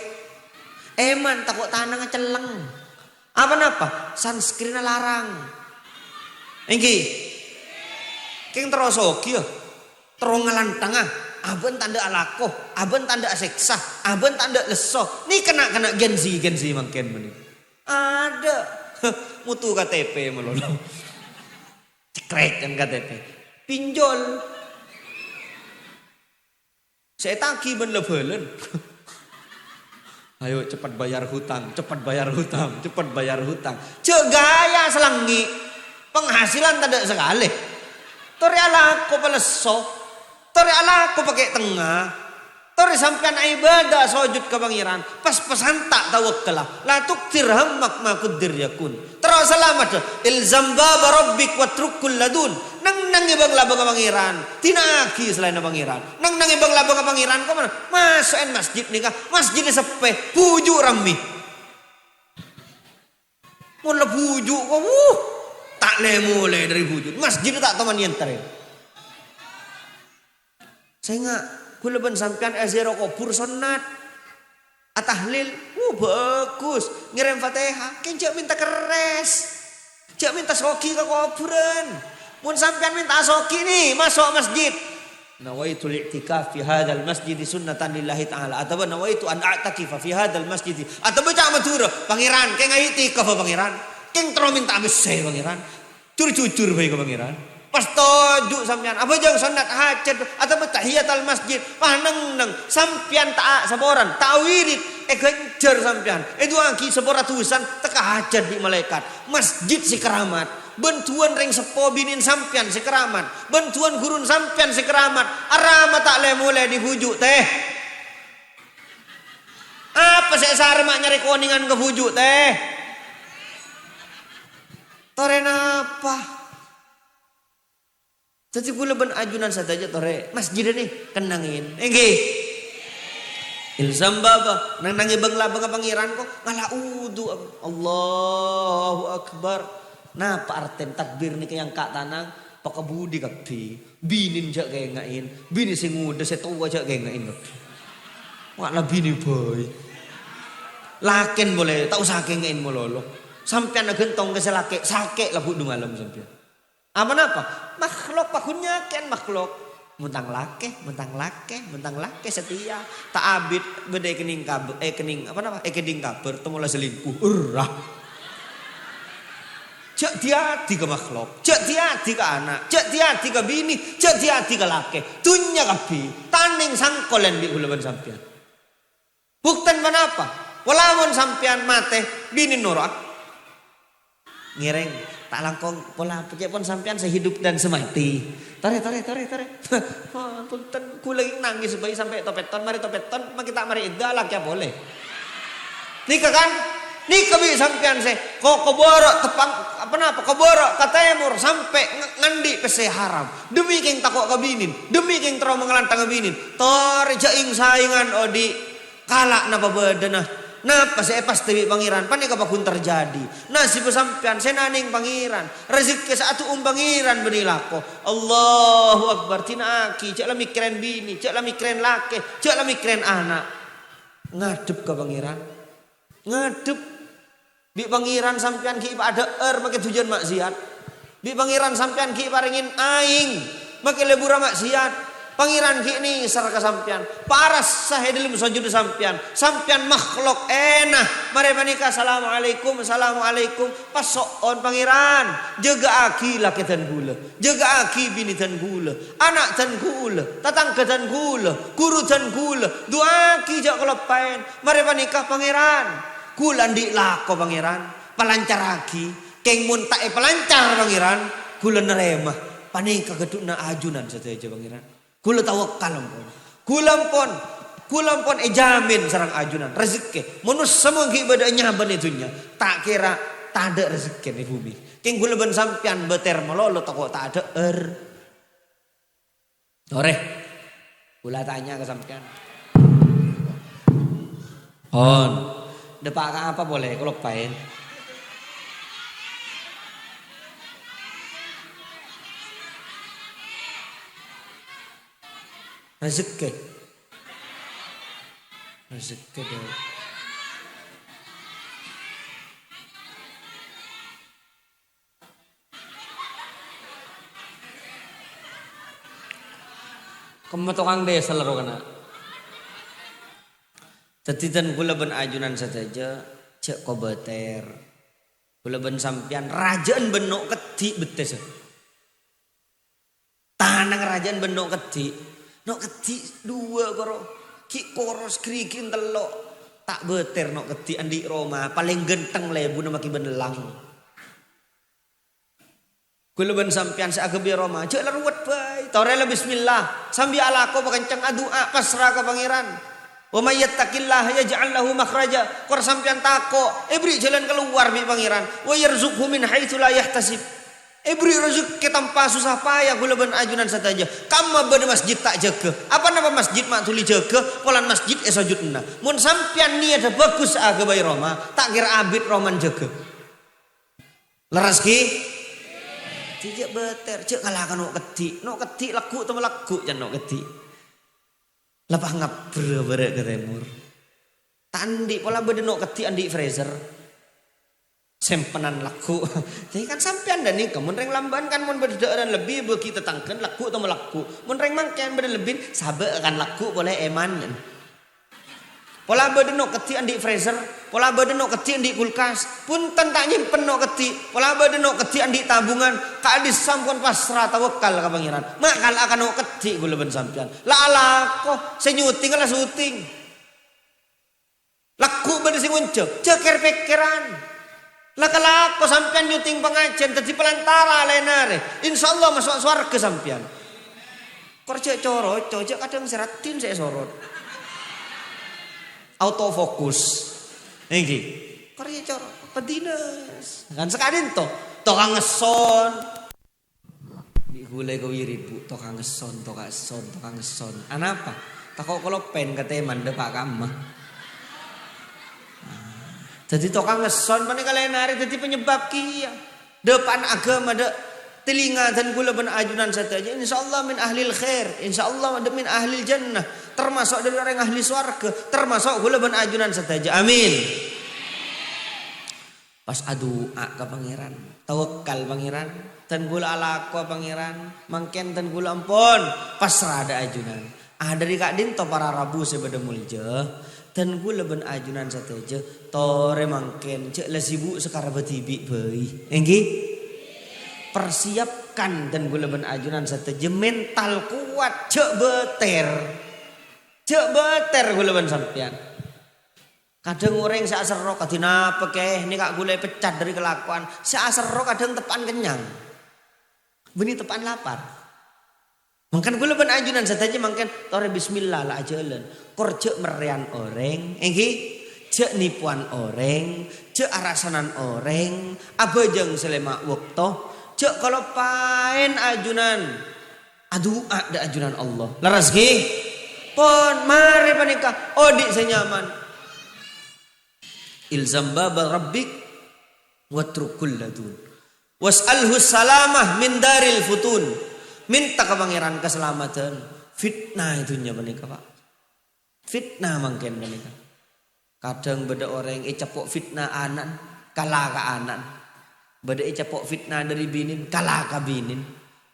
Eman takut tanah celeng. Apa? Sunscreen larang. Engki. Keng terosoki ya. Terongalan tengah. Aben tanda alako. Aben tanda aseksa. Aben tanda leso. Ini kena Gen Z mangken meni. Ada. Mutu KTP melolo. Cekrek kan KTP. Pinjol. Saya tangki ben lebelen. Ayo cepat bayar hutang. Cepat bayar hutang. Cek gaya selangi. Penghasilan tidak sekali. Tori alako paleso. Tori alako pakai tengah. Tori sampean ibadah sujud ke pangeran. Pas-pasan tak tawakkal. La tuktir hammak ma kudir yakun. Terus selamat. Ilzam baba rabbik watrukul ladun. Nang ibang labang ke pangeran. Tinaki selain pangeran. Nang ibang labang ke pangeran. Kau mana? Masukin masjid nih kah? Masjid sepe. Pujuk rami. Mula pujuk kau. Tak mulai dari wujud. Masjid tak teman yang terin. Saya enggak. Gue leban sampean azero kubur sunat. Atahlil. Bagus. Ngirim fatihah. Kan cak minta keres. Cak minta soki ke kuburan. Mun sampean minta soki nih. Masuk masjid. Nawaitu li'tikaf fi hadal masjid sunnatan lillahi ta'ala. Atau nawaitu an a'takifa fi hadal masjid. Atau baca matura. Pangeran. Kayak nggak itikaf pangeran. Keng terus minta besar pangeran. Jujur baik pangeran. Pas tojuk sampean. Apa jang sunat hajat atau tahiyatul masjid. Paneng sampean tak saboran, tak wirid. Genjar sampean. Itu angki seboratusan teka hajat di malaikat. Masjid si keramat. Bentuan ring sepo binin sampean si keramat. Bentuan gurun sampean si keramat. Arama tak le mulai dibujuk teh. Apa saya sarma nyari koningan ke bujuk teh? Toren apa? Jadi kula ben ajunan saja tore. Masjid nih kenangin. Enggih. Ilzam baba nang ibang labang pangeran ko ngalaudu Allahu akbar. Napa arten takbir nih kayang kak tanang pakabudi kapi. Binin jak kaya ngain. Bini sing muda setua jak kaya ngain. Wak lah bini boy. Laken boleh tak usah kaya ngain mololo. Sampai nak gentong ke selake, sakit lah budu malam sampai. Apa? Makhluk pakunnya kan makhluk. Mentang lake setia. Tak abid beda kening kabel, kening kabar temulah selingkuh. Urah. Cek dia tiga makhluk, cek dia tiga anak, cek dia tiga bini, cek dia tiga lake. Tunya kapi, tanding sangkolen di ulaban sampean. Bukten apa? Walaupun sampean mate bini norak. Ngireng tak langkong pola pun sampean sehidup dan semati. Tare. Punten ku lagi nangis bayi sampai topeton mari kita mari iddah lah kya boleh. Nikah kan? Nikah bi sampean se. Kok borok tepang keborok katemur sampai ngandi pese haram. Demi keng takok kabinin, demi keng terus mengelantang kabinin. Tore jaing saingan odi kalak napa bedenah. Napa saya pasti pangeran panik apa pun terjadi nasib sampean senaning pangeran rezeki satu pangeran benilako Allahu akbar tinaki cak lah mikirin bini cak lah mikirin laki cak lah mikirin anak ngadep ke pangeran ngadep di pangeran sampean ki ada makin tujuan maksiat di pangeran sampean ki paringin aing makin lebura maksiat pangeran kini serka sampean paras sahe dalam sujud sampean makhluk enah mari panika assalamualaikum pasok on pangeran jaga aki laki dan gula jaga aki bini dan gula anak dan gula tatangga dan gula guru dan gula dua aki jak kelepain mari panika pangeran kulan di lako pangeran pelancar aki keng mun tak pelancar pangeran gula nerema panika geduna ajunan saja pangeran. Kula tawakal kulam pon jamin sarang ajunan rezeki. Munus semua ibadahnya benitunya. Tak kira tak ada rezeki di bumi. King gula ben sampean beter melolo toko tak ada Ore. Gula tanya ke sampean. On. Depak apa boleh kalau pain? Rezeki deh. Kamu tukang desa lho kana. Tetitan kula ben ajunan saja cek ko beter. Kula ben sampean rajaan benok kedi betes. Tanang rajaan benok kedi. Nok kedi dua koro ki koros krikin telok tak beter nok kedi andi Roma paling genteng lebu nama ki benelang. Kula ben sampean saagebe Roma cek laruwet bae torela bismillah sambil alako pakencang adua pasrah ka pangeran. Wa may yattaqillah yaj'al lahu makhraja. Kor sampean tako beri jalan keluar bi pangeran. Wa yarzuqhu min haitsu la yahtasib. Beri rezeki tanpa susah payah gula ben ajunan saja. Kamu bade masjid tak jaga. Apa nama masjid mak tuli jaga? Polan masjid esajudna. Mun sampean niat bagus aga bayi Roma, tak kira abid Roman jaga. Leras ki? Tidak beter, cek kalahkan nok keti laku tu laku jan nok keti. Lapah ngap berek ke timur. Tandi pola bade nok keti andi freezer. Sempenan laku. Jadi kan sampean dan nih mun reng lamban kan mun berdaan lebih bagi tetangkan laku atau melaku. Mun reng mangken berde lebih sabe akan laku boleh eman. Pola berde no keti andi freezer, pola berde no keti andi kulkas. Pun tak nyimpen no keti, pola berde no keti andi tabungan. Ka adis sampun pasrah tawakal ka pangeran. Makal akan no keti gula ben sampean. La alako senyuting lah syuting. Laku berde sing uncep, ceker pikiran. Lakalako sampean nyuting pengajian tadi pelantara lainare. Insyaallah masuk surga sampean. Kerja coro, cocok kadang seratin saya sorot. Autofokus. Niki. Kerja coro, pedinas. Kan sekadin toh ngeson. Di gulai ke wiribu, tokang ngeson. Anapa? Takok kalau pen keteman depak kamah. Jadi tokang ngeson pani kalian hari jadi penyebab kia depan agama de telinga dan gula ben ajunan saja insyaallah min ahlil khair insyaallah min ahlil jannah termasuk dari orang ahli swarga termasuk gula ben ajunan saja amin. Pas adua ke pangeran tawakal pangeran dan gula alako pangeran mangken dan gula ampun pasrah ada ajunan dari kak dinto para rabu sebeda mulja dan gue leben ajunan saja tore mangken cek lesibu sekarang betibi bayi enggi persiapkan dan gue leben ajunan saja mental kuat cek beter gue leben sampean kadang orang saya serok kadina apa keh ini kak gue pecat dari kelakuan saya serok kadang tepan kenyang benih tepan lapar. Mungkin gue leben ajunan saja mungkin tore bismillah lah jalan. Korjek merian orang, cek nipuan orang, cek arasanan orang, abajang selema waktu, cek kalau pain ajunan, aduh ada ajunan Allah. Laras ki, pon mari panika, odik senyaman. Ilzam babal rabbik, watrukul ladun, was'alhu salamah min daril futun. Minta ke pangeran keselamatan. Fitnah itunya menikah pak. Fitnah mungkin menikah. Kadang beda orang cepok fitnah anak kalah ke anak. Beda cepok fitnah dari binin kalah ke binin.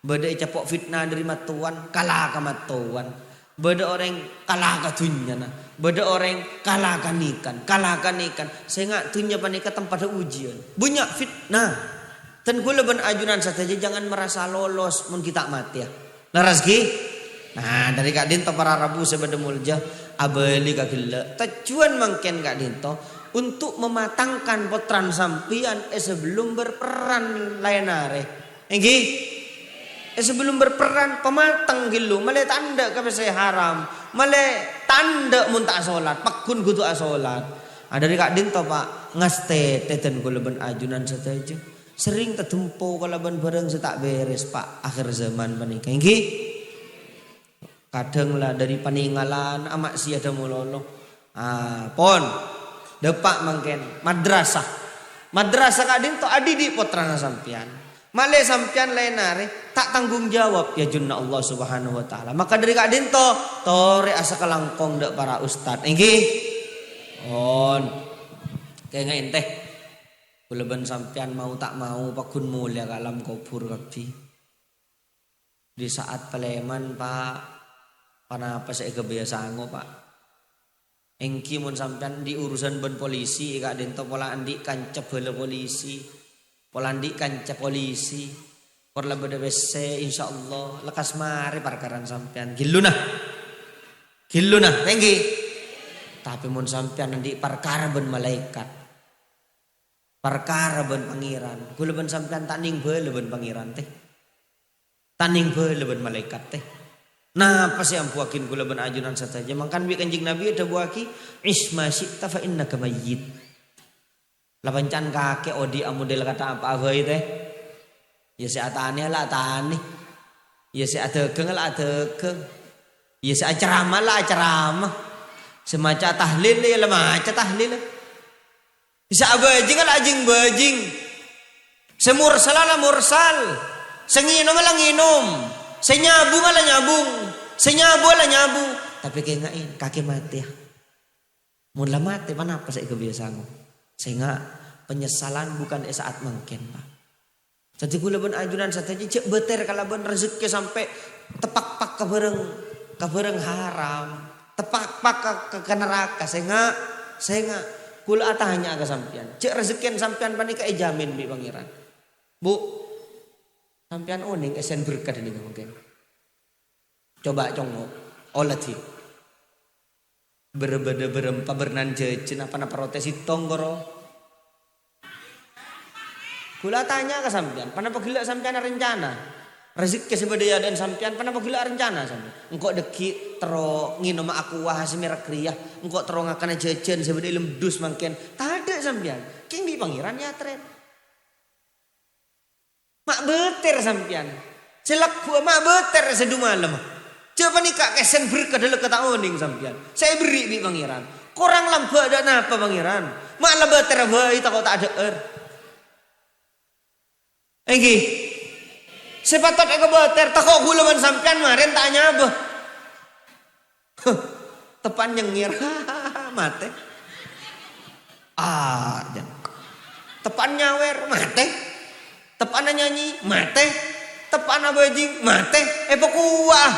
Beda cepok fitnah dari matuan kalah ke matuan. Beda orang kalah ke dunia. Beda orang kalah ke nikan. Sehingga dunia panika tempat ujian. Banyak fitnah. Dan gue leben ajunan saja jangan merasa lolos mun kita mati ya. Laras ki? Nah dari Kak Dinto para Rabu sebeda mulja abeli kagila. Tujuan mangken Kak Dinto untuk mematangkan potran sampian sebelum berperan lainare. Enggi? Sebelum berperan pematang gilu male tanda kabeh saya haram. Male tanda mun tak salat, pakun kudu salat. Ada dari Kak Din to Pak ngaste teten kula ben ajunan sateja. Sering tetempo kala ben bareng setak beres Pak akhir zaman panika. Nggih. Kadang lah dari paninggalan amak si ada mulolo. Pon depak mangken madrasah. Madrasah Kak Din to adi di putrana sampean. Male sampean lainare tak tanggung jawab ya junna Allah Subhanahu wa taala. Maka dari Kak Din to tore asa kelangkong dak para ustad. Nggih. On. Kayak ngain teh. Kula ben sampean mau tak mau pakun mulia kalam kubur kabeh. Di saat peleman Pak, panapa saya kebiasaan Pak. Engki mun sampean di urusan ben polisi Kak Den to pola andi kancep heula polisi. Pola andi kancep polisi. Porla beda WC insyaallah lekas mari perkaran sampean. Giluna. Giluna, tenggi. Tapi mun sampean nanti perkara ben malaikat. Perkara ben pangeran. Kula ben sampean tak ning beule ben pangeran teh. Taning beule ben malaikat teh. Nah, apa sih ampuakin kula ben ajunan saja. Mangkan bi Kanjeng Nabi ada buaki isma syi'ta fa innaka mayyit. Lapancan kake odi amudel kata apa bae teh. Ya si atane lah atane. Ya si adegeng lah adegeng. Ya si ceramah lah ceramah. Semaca tahlil ya lemaca tahlil. Bisa bajing lah ajing bajing. Semursal lah mursal. Senginom lah nginom. Senyabung lah nyabung. Senyabu lah nyabu. Tapi kayak ngain kaki mati ya. Mula mati mana apa saya kebiasaan. Sehingga penyesalan bukan saat mungkin Pak. Jadi kula ben ajunan sateja cek beter kalau ben rezeki sampai tepak-pak kebereng haram. Tepak-pak ke neraka sehingga kula atahnya agak sampean. Cek rezekian sampean panika jamin bi pangeran. Bu, sampean uning esen berkah ini mungkin. Coba congo, olati. Berbeda berempa bernan jejen apa na protes tonggoro. Kula tanya ke sampean, panapa gila sampean rencana? Rezeki sebedaya dan sampean panapa gila rencana sampean? Engkau deki tero nginum aku wahasi merah kriah, engkau tero ngakana jejen sebedaya lemdus mangken. Tada sampean, king di pangeran ya tren. Mak beter sampean. Celak gua mak beter sedu malam. Coba nikah kesen berkah dalam kata oning sampean. Saya beri bi pangeran. Korang lamba ada napa pangeran? Mak lah beter bae tak tak ada Enggi. Sepatot eka beter takok gula man sampean maren tak nyabah. Tepan nyengir mate. Tepan nyawer mate. Tepan nyanyi mate. Tepan abajing mate. Pekuah.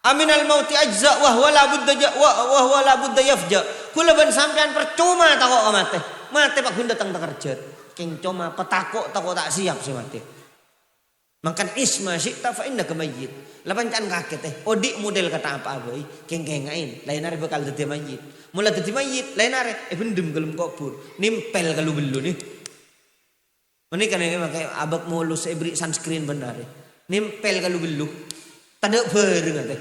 Aminal mauti ajza wa huwa la budda yafja. Kula ban sampean percuma takok mate. Mate pak gun datang tak kerja. King cuma petakok takok tak siap si mate. Makan isma syi'ta fa innaka mayyit. Lapancan kaget teh. Odik model kata apa boy. Keng-kengain. Lain hari bakal dadi mayyit. Mula dadi mayyit, lain hari bendem kalum kubur. Nimpel kalau belu nih. Menika nih pakai abak mulus beri sunscreen benar. Nimpel kalau belu. Tanda bareng teh.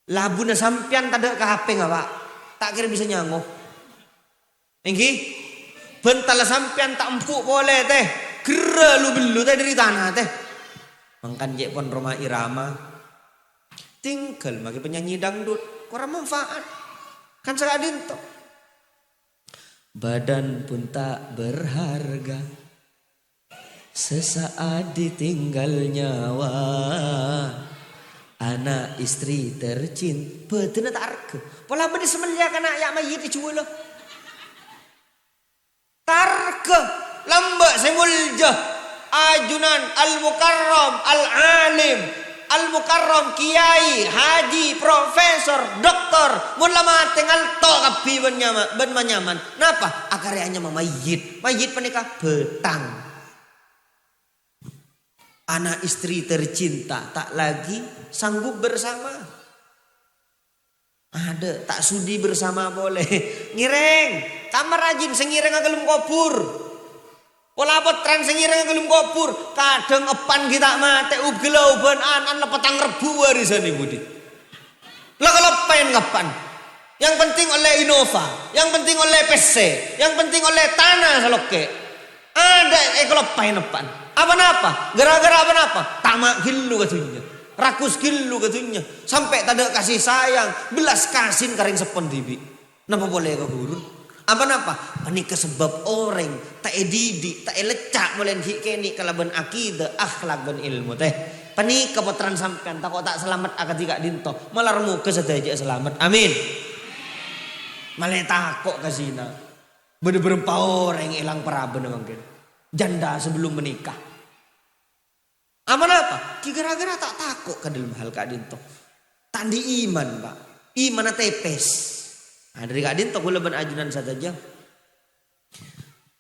Labuna sampean tanda ke HP enggak Pak? Tak kira bisa nyangoh. Enggi. Bental sampean tak empuk boleh teh. Gera lu belu teh dari tanah teh. Mangkan je pon Roma Irama. Tinggal bagi penyanyi dangdut. Kurang manfaat. Kan sakadin to. Badan pun tak berharga. Sesaat ditinggal nyawa. Anak istri tercinta. Betul tak harga. Pola bedi semelia kana ya mayit diculo. Tarka lambak semulja ajunan al-mukarram al-alim al-mukarram kiai haji profesor doktor mun lama tinggal tok kapi ben manyaman napa akaryanya mamayit mayit panika betang anak istri tercinta tak lagi sanggup bersama. Ada tak sudi bersama boleh. Ngireng kamar rajin sengireng agelum kopur. Pola potran sengireng agelum kopur. Kadang epan kita mate ubgelau ban anan lepetang rebu warisan ibu di. Lah kalau pengen kapan? Yang penting oleh Innova, yang penting oleh PC, yang penting oleh tanah saloke. Ada ekolopain depan. Apa-apa? Gara-gara apa-apa? Tamak gilu katunya. Rakus gilu katunya. Sampai tak ada kasih sayang, belas kasihin karing sepon tibi. Napa boleh ke gurun? Apa-apa? Panika sebab orang tak didik, tak lecak molen hikeni kalaban akidah, akhlak dan ilmu teh. Panika potran sampean tak kok tak selamat akad tiga dinto. Malarmu kesedaja selamat. Amin. Malah takok kasina. Bener-bener orang yang hilang peraban mungkin. Janda sebelum menikah. Apa? Gara-gara tak takut ke dalam hal Kak Dinto. Tandi iman Pak. Iman tepes. Nah, dari Kak Dinto kula ben ajunan saja.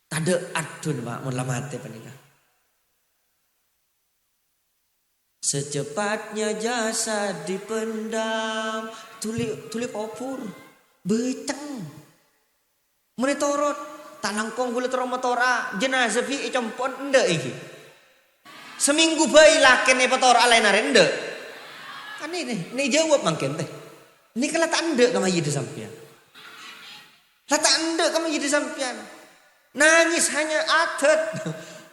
Tade adun Pak mun lamate panika. Secepatnya jasad dipendam, tuli popur, beceng. Menitorot, tak langkong gula motora, jenazah fi campon ende iki. Seminggu bayi laken e motor alai narende. Kan ini jawab mangken teh. Ini kala tak ende kama yide sampean. Tak ende kama yide sampean. Nangis hanya atet.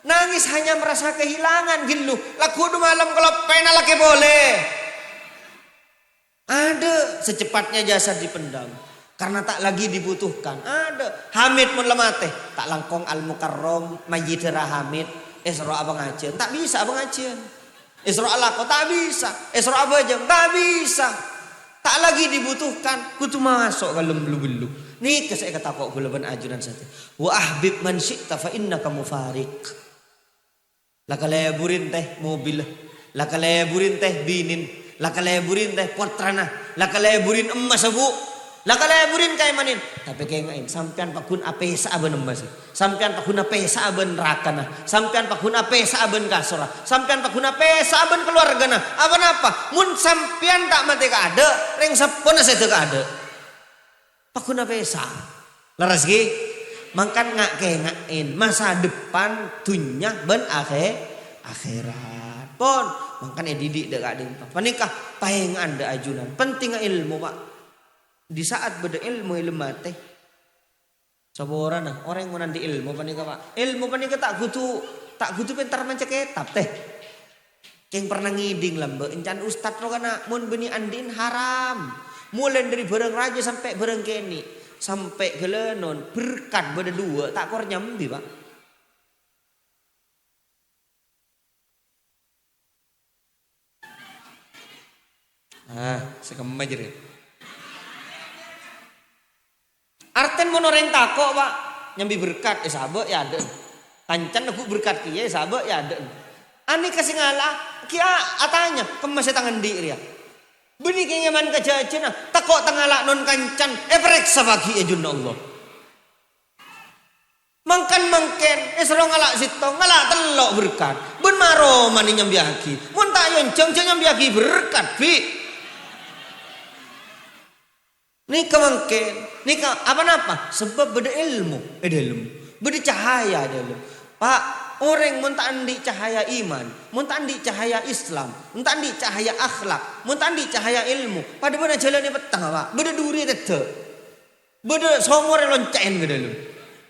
Nangis hanya merasa kehilangan gilu. Lakudu malam kalau pena laki boleh. Ada secepatnya jasad dipendam. Karena tak lagi dibutuhkan. Ada. Hamid mun lemate. Tak langkong al-mukarrom. Majidera Hamid. Esro abang ajen. Tak bisa abang ajen. Esro alako. Tak bisa. Esro abajang. Tak bisa. Tak lagi dibutuhkan. Kutu masuk kalau belu-belu. Nih saya kata kok gulaban ajunan satu. Wa ahbib man syi'ta fa innaka mufarik. Lakaleburin teh mobil. Lakaleburin teh binin. Lakaleburin teh portrana. Lakaleburin emas abu. Lakaleburin kay manin. Tapi kay ngain. Sampian pakun ape saaban emas. Sampian pakun ape saaban rakana. Sampian pakun ape saaban kasora. Sampian pakun ape saaban keluarga na. Apa-apa. Mun sampian tak mati ka ada. Ring sepon na saya tak ada. Pakun ape sa. Laras ki. Mangkan ngak kay ngain. Masa depan dunya ben akhirat. Pon. Mangkan didik dek ading. Panikah pahengan de ajunan. Penting ilmu Pak. Di saat beda ilmu mate. Saboran nah. Orang yang menandi ilmu panikah Pak. Ilmu panikah tak kutu pintar manca kitab teh. Yang pernah ngiding lambe. Encan ustad lo kana. Mun beni andin haram. Mulai dari barang raja sampai barang keni. Sampai ke lenon. Berkat beda dua. Tak kor nyambi Pak. Sekemah jadi. Arten mon orang takok Pak. Nyambi berkat. Sabak ya ada. Kancan aku berkat kia. Sabak ya ada. Ani kasih ngalah. Kia atanya. Kemasih tangan diri ya. Beni kaya man kajajan. Takok tangalak non kancan. Pereksa bagi ejun Allah. Mangken. Sero ngalak situ. Ngalak telok berkat. Ben maro mani nyambi aki. Mun tak yoncong nyambi aki berkat. Fi. Nika mangken. Nika apa-apa. Sebab beda ilmu. Beda cahaya ilmu. Pak. Orang mun tak andi cahaya iman. Mun tak andi cahaya Islam. Mun tak andi cahaya akhlak. Mun tak andi cahaya ilmu. Pada mana jalannya petang Pak. Beda duri tetap. Beda somor yang loncain ke dalam.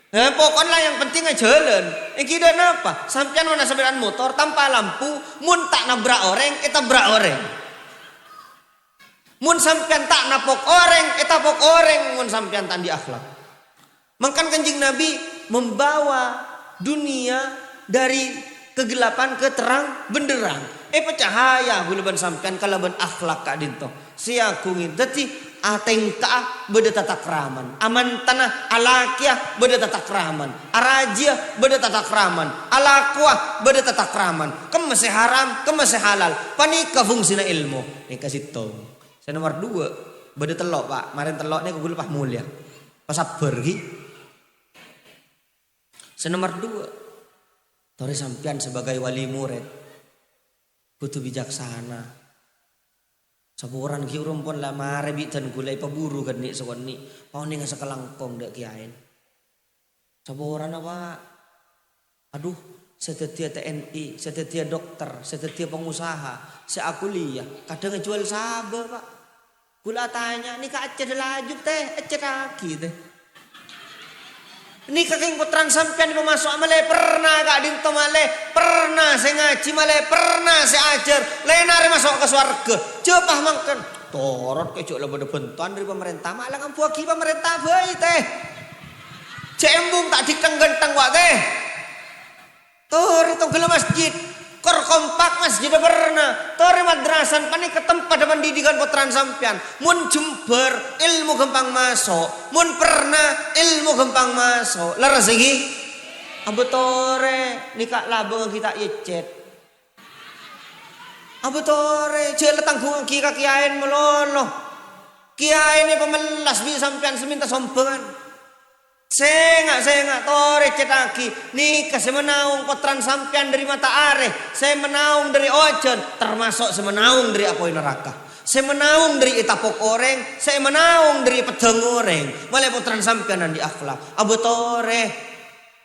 Pokoknya yang penting jalan. Yang kira apa? Sampian mana sampean motor tanpa lampu. Mun tak nabrak orang. Kita brak orang. Mun sampean tak napok orang, etapok orang mun sampean tak di akhlak. Makan Kanjeng Nabi membawa dunia dari kegelapan ke terang benderang. Pecahaya gulaban sampean kalaban akhlak Kak Dinto. Siakungin dadi atengka beda tata kraman. Aman tanah alakiah beda tata kraman. Arajia beda tata kraman. Alakuah beda tata kraman. Kemase haram, kemase halal. Panika fungsina ilmu. Nika situ. Saya nomor 2. Beda telok Pak. Kemarin telok ini kugul Pak mulia. Pas sabar ki. Saya nomor 2. Tori sampian sebagai wali murid. Butuh bijaksana. Saburan ki urumpon lah mare bitan gulai paburu kan ni sawan ni. Pau ni ngasa kelangkong dek kiain. Saburan apa? Aduh, setetia TNI, setetia dokter, setetia pengusaha, seakuliah, kadang ngejual sabar Pak. Kula tanya, ni ka aceh laju teh, aceh lagi teh. Ni kakeng putran sampean di pemasuk amale pernah kak dinto male, pernah saya ngaji male, pernah saya ajar, lenare masuk ke swarga. Cepah mangken. Torot kecuk lah pada bentuan dari pemerintah, malah ngampu aki pemerintah bayi teh. Cembung tak diteng-genteng wak teh. Tori tong gelo masjid. Kor kompak masjid pernah. Tori madrasan pani ke tempat pendidikan putran sampean. Mun jember ilmu gampang masuk. Mun pernah ilmu gampang masuk. Leres iki? Abu tore nikah labang kita yecet. Abu tore cek letanggung ki kiain meloloh. Kiai ini pemelas bi sampean seminta sombongan. Saya tore cetaki nikah saya menaung potran sampean dari mata areh, saya menaung dari ojen, termasuk saya menaung dari apoi neraka, saya menaung dari itapok oreng, saya menaung dari pedang oreng, malah potran sampean di akhlak. Abu tore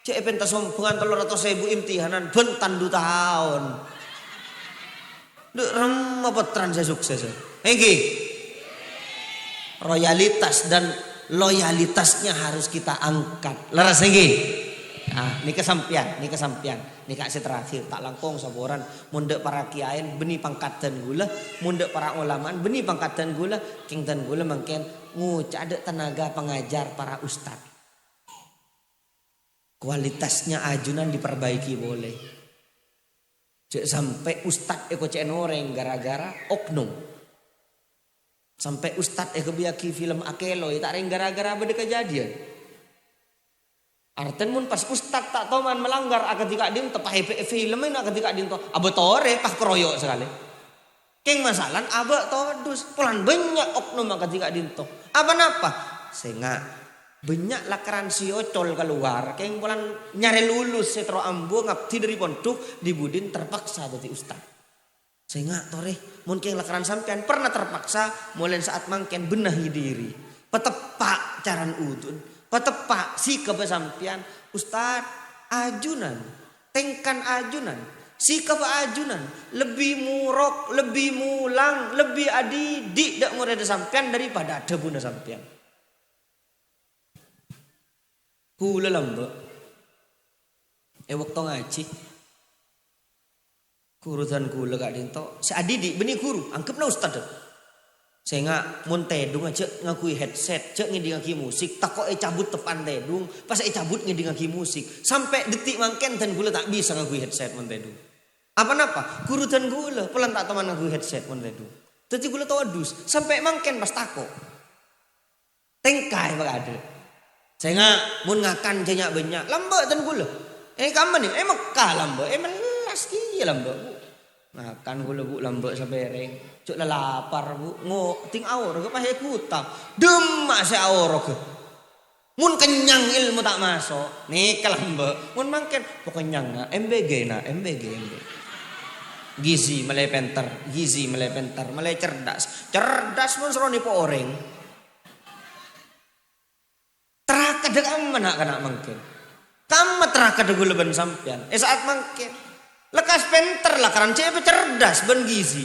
cek pentas sombongan 300.000 imtihanan bentan 2 tahun. Dek remah potran saya sukses. Engki royalitas dan loyalitasnya harus kita angkat. Leres nggih? Nah, ini kesampian. Ini kasih terakhir tak langkong saboran mundek para kiai beni pangkat dan gula, mundek para ulama beni pangkat dan gula, king dan gula mangken ngucak ada tenaga pengajar para ustad. Kualitasnya ajunan diperbaiki boleh. Cek sampai ustad eko cek noreng gara-gara oknum. Sampai ustad kebiaki film akelo tak ring gara-gara beda kejadian. Arten mun pas ustad tak toman melanggar ketika dim tepah film ini ketika dim to abotore pah keroyok sekali. Keng masalan abak todus pulan banyak oknum ketika dim to. Apa napa? Senga banyak lakaran si ocol keluar. Keng pulan nyari lulus setro ambo ngabdi dari pondok dibudin terpaksa jadi ustad. Sehingga tore mungkin lakaran sampean pernah terpaksa mulai saat mangken benahi diri. Petepak caran udun, petepak sikap sampean ustad ajunan, tengkan ajunan, sikap ajunan lebih murok, lebih mulang, lebih adidik dak murid sampean daripada ada bunda sampean. Kula lambe. Waktu ngaji kurutan kula gak dinto si adidik beni guru anggapna ustad sehingga mun tedung aja ngakui headset cek ngidi ngaki musik tak kok cabut tepan tedung pas cabut ngidi ngaki musik sampai detik mangken dan gula tak bisa ngakui headset mun tedung apa napa kurutan gula pelan tak teman ngakui headset mun tedung jadi gula todus sampai mangken pas tako tengkai bak ada sehingga mun ngakan janyak banyak lambak dan gula kamu nih Mekah lambak melas ki lambak makan gula bu lambak sabereng cuk lapar bu ngo ting awor ke pahe kutang demak se awor ke mun kenyang ilmu tak masuk nih kalambak mun mangken pokoknya MBG gizi malai penter malai cerdas mun seroni po oreng terakadek aman kana mangken kamu terakadek gula ben sampean saat mangken lekas penter lah karena cewek cerdas ben gizi.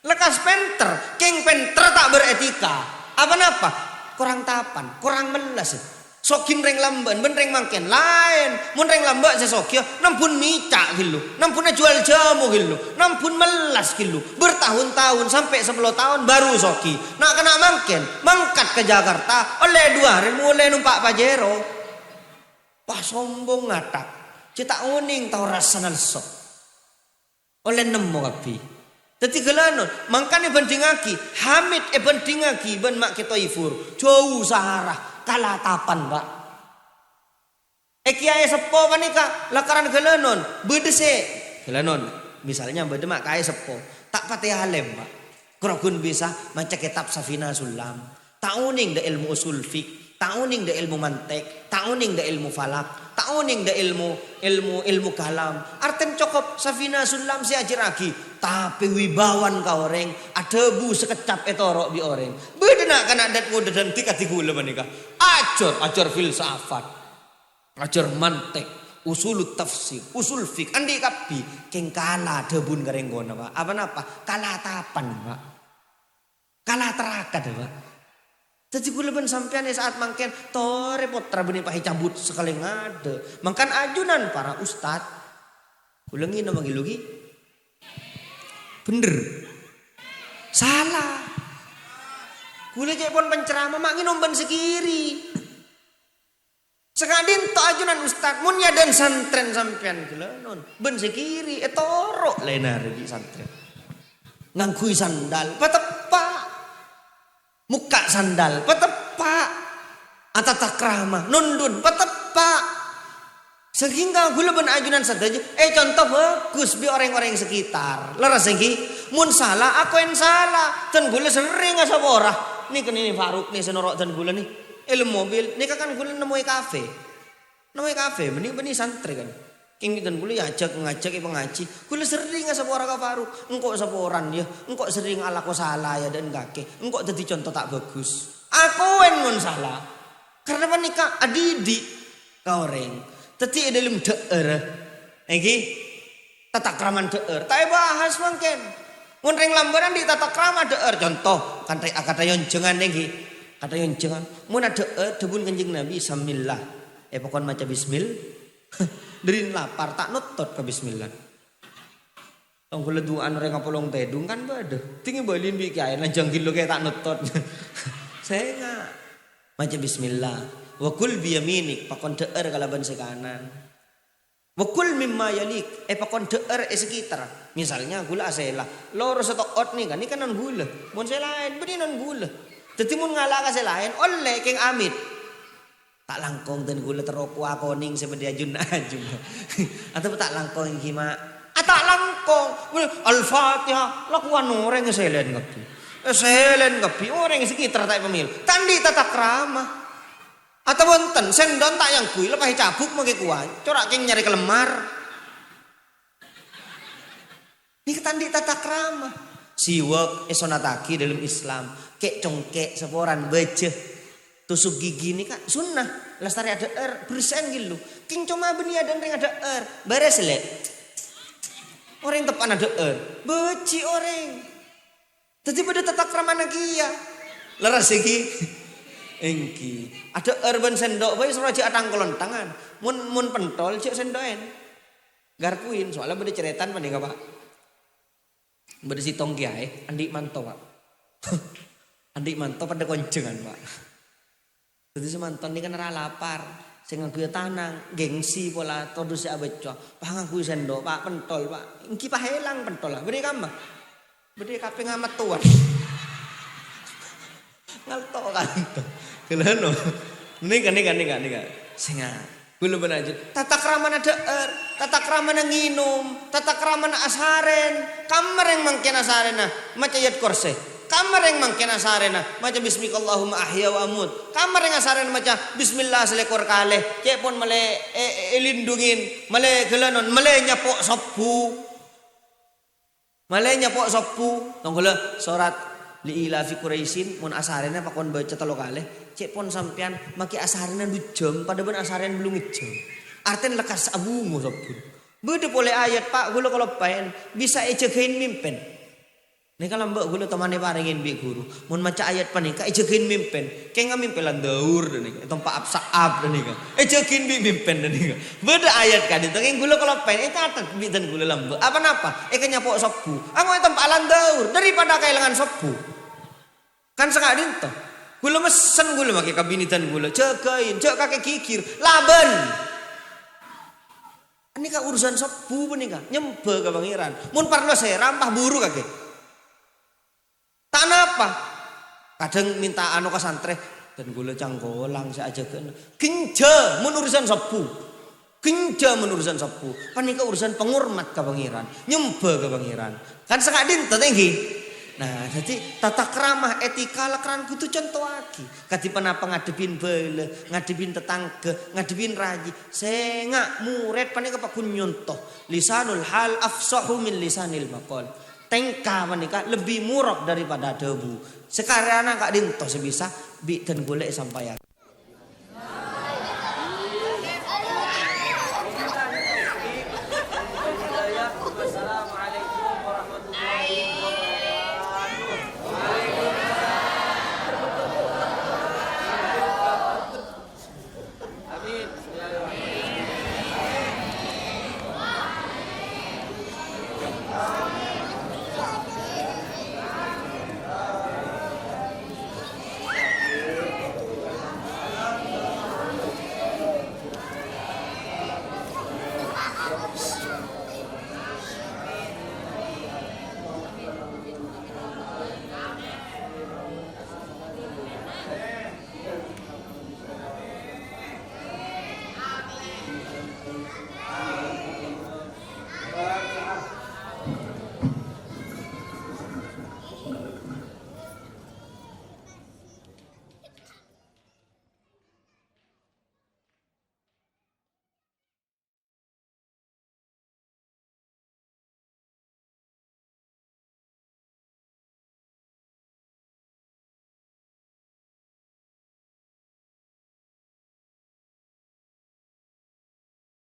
Lekas penter, keng penter tak beretika. Apa napa? Kurang tapan, kurang melas. Sokin reng lamban, ben reng mangken lain. Mun reng lambak sesokya, nampun micak gitu. Nampun jual jamu gitu. Nampun melas gitu. Bertahun-tahun sampai 10 tahun baru soki. Nak kena mangken, mangkat ke Jakarta. Oleh 2 hari mulai numpak Pajero. Wah sombong ngatak. Cita uning tau rasa nalsok. Oleh nemu kapi. Tetapi gelanon, mangkane bandingaki, Hamid bandingaki ben mak ketoifur, jauh sarah kalatapan pak. Kiai sepo panika lakaran gelanon, bedese gelanon. Misalnya bede mak kiai sepo, tak patih halem pak. Krogun bisa maca kitab Safina Sulam, tak uning da ilmu usul fik, tak uning da ilmu mantek, tak uning da ilmu falak. Tauning da ilmu kalam. Arten cokop Safina Sulam si ajiraki. Tapi wibawan ka oreng. Ada bu sekecap etorok bi oreng. Beda nak kan adat muda dan tika tigula manika. Ajar filsafat. Ajar mantek. Usul tafsir. Usul fik. Andi kapi. Keng kala debun gareng gona pak. Apa napa? Kalatapan pak. Kalah terakat ya Pak. Jadi kula ben sampean saat mangken tore potra benih pahi cabut sekali ngade. Mangkan ajunan para ustad. Kula ngino mangilugi. Bener. Salah. Kula cek pon penceramah mak ngino ben sekiri. Sekadin to ajunan ustad mun ya dan santren sampean kula non. Ben sekiri toro lain hari santren. Ngangkui sandal patepak. Muka sandal patepak. Atatakrama nundun patepak. Sehingga gula ben ajunan saja. Contoh bagus bi orang-orang yang sekitar. Leras iki mun salah aku yang salah. Dan gula sering asa ora. Nih kan ini Faruk nih senorok dan gula nih. Ilmu mobil nih kan gula nemui kafe. Nemui kafe benih santri kan. King dan gula ngajak pengaji. Gula sering asa ora ka Faruk. Engkau saporan ya. Engkau sering ala ko salah ya dan kake. Engkau jadi contoh tak bagus. Aku yang mun salah. Karena menikah adidi kau orang. Teti dalam deer, iki tata krama deer. Tak bahas mungkin. Mun ring lambaran di tata krama deer. Contoh kata yonjengan iki. Kata yonjengan. Mun ada deer debun Kanjeng Nabi samillah. Pokon maca bismil. Dari lapar tak nutot ke bismillah. Tong kula duaan ring ngapolong tedung kan baduh. Tinggi balin bi kiai lanjang kilo kayak tak nutot. Saya enggak maca bismillah. Wa kul bi yaminik pakon deer kalaban sekanan. Wa kul mimma yalik pakon deer sekitar. Misalnya gula asela, loro setokot nih kan, ini kan non gula. Mun saya lain benih non gula. Dadi mun ngalah ka lain oleh keng amit. Tak langkong dan gula teroku aku ning sebedia ajun. Atau tak langkong gima. Tak langkong. Al-Fatihah lakuan orang selen ngapi. Selen ngapi orang sekitar tak pemil. Tandi tata krama. Atau wonten sendon tak yang kui lepas cabuk mau kuat corak keng nyari kelemar ini ketandi tata krama siwak esonataki dalam Islam kek congkek seporan bejeh tusuk gigi ini kak sunnah lestari ada bersen gitu keng cuma benih ada ring ada beres lek orang tepan ada beci orang tadi pada tata krama nagia leras iki engki ada urban sendok bae suruh aja atangkolon tangan mun pentol cek sendoen garpuin soalnya beda ceretan pandai Pak beda si tong kiai andi manto Pak andi manto pada koncengan Pak jadi semanton ini kan lapar sing ngaku tanang gengsi pola todo si abeco pangaku sendok Pak pentol Pak engki pahelang pentol lah beda kama beda kape ngamat tuan ngalto kan kelano nika singa gula benaja tata krama ada tata krama nginum tata krama asaren kamar yang mangken asarena maca ayat kursi kamar yang mangken asarena maca bismikallahumma ahya wa amut kamar yang asarena maca bismillah selekor kaleh cek pun male lindungin male gelanon male nyapok sopu tonggola surat li ila fi Quraisyin mun asarena pakon baca telo kalih cek pon sampean maki asarena 2 jam pada ben asarena belum jam arten lekas abungu sabun bede boleh ayat Pak gula kalau pengen bisa ejagain mimpen nih kalau mbak gula temane paringin bi guru mun maca ayat panika ejagain mimpen kayak ngamimpen landaur dan nih tempat absaab dan nih ejagain bi mimpen dan nih bede ayat kan itu yang gula kalau pengen itu atas bi dan gula lambak apa napa nyapok sopu aku tempat landaur daripada kehilangan sopu kan sekali itu gula mesen gula makai kabinitan gula cekain cek kakek kikir laban ini kak urusan sopu nih kak nyembe ke pangeran mun parlo saya rampah buru kakek tak napa kadang minta anu ke santre dan gula canggolang saya aja kan kinja mun urusan sopu panika urusan pengurmat ke pangeran nyembe ke pangeran kan sekadin tinggi. Nah, jadi tata keramah etika lakaran kudu contoh lagi. Kadipan apa ngadepin bele, ngadepin tetangga, ngadepin raji. Sengak murid panika pakun nyontoh. Lisanul hal afsahu min lisanil maqal. Tengka panika lebih murok daripada debu. Sekarang kak dinto sebisa bi dan boleh sampaikan.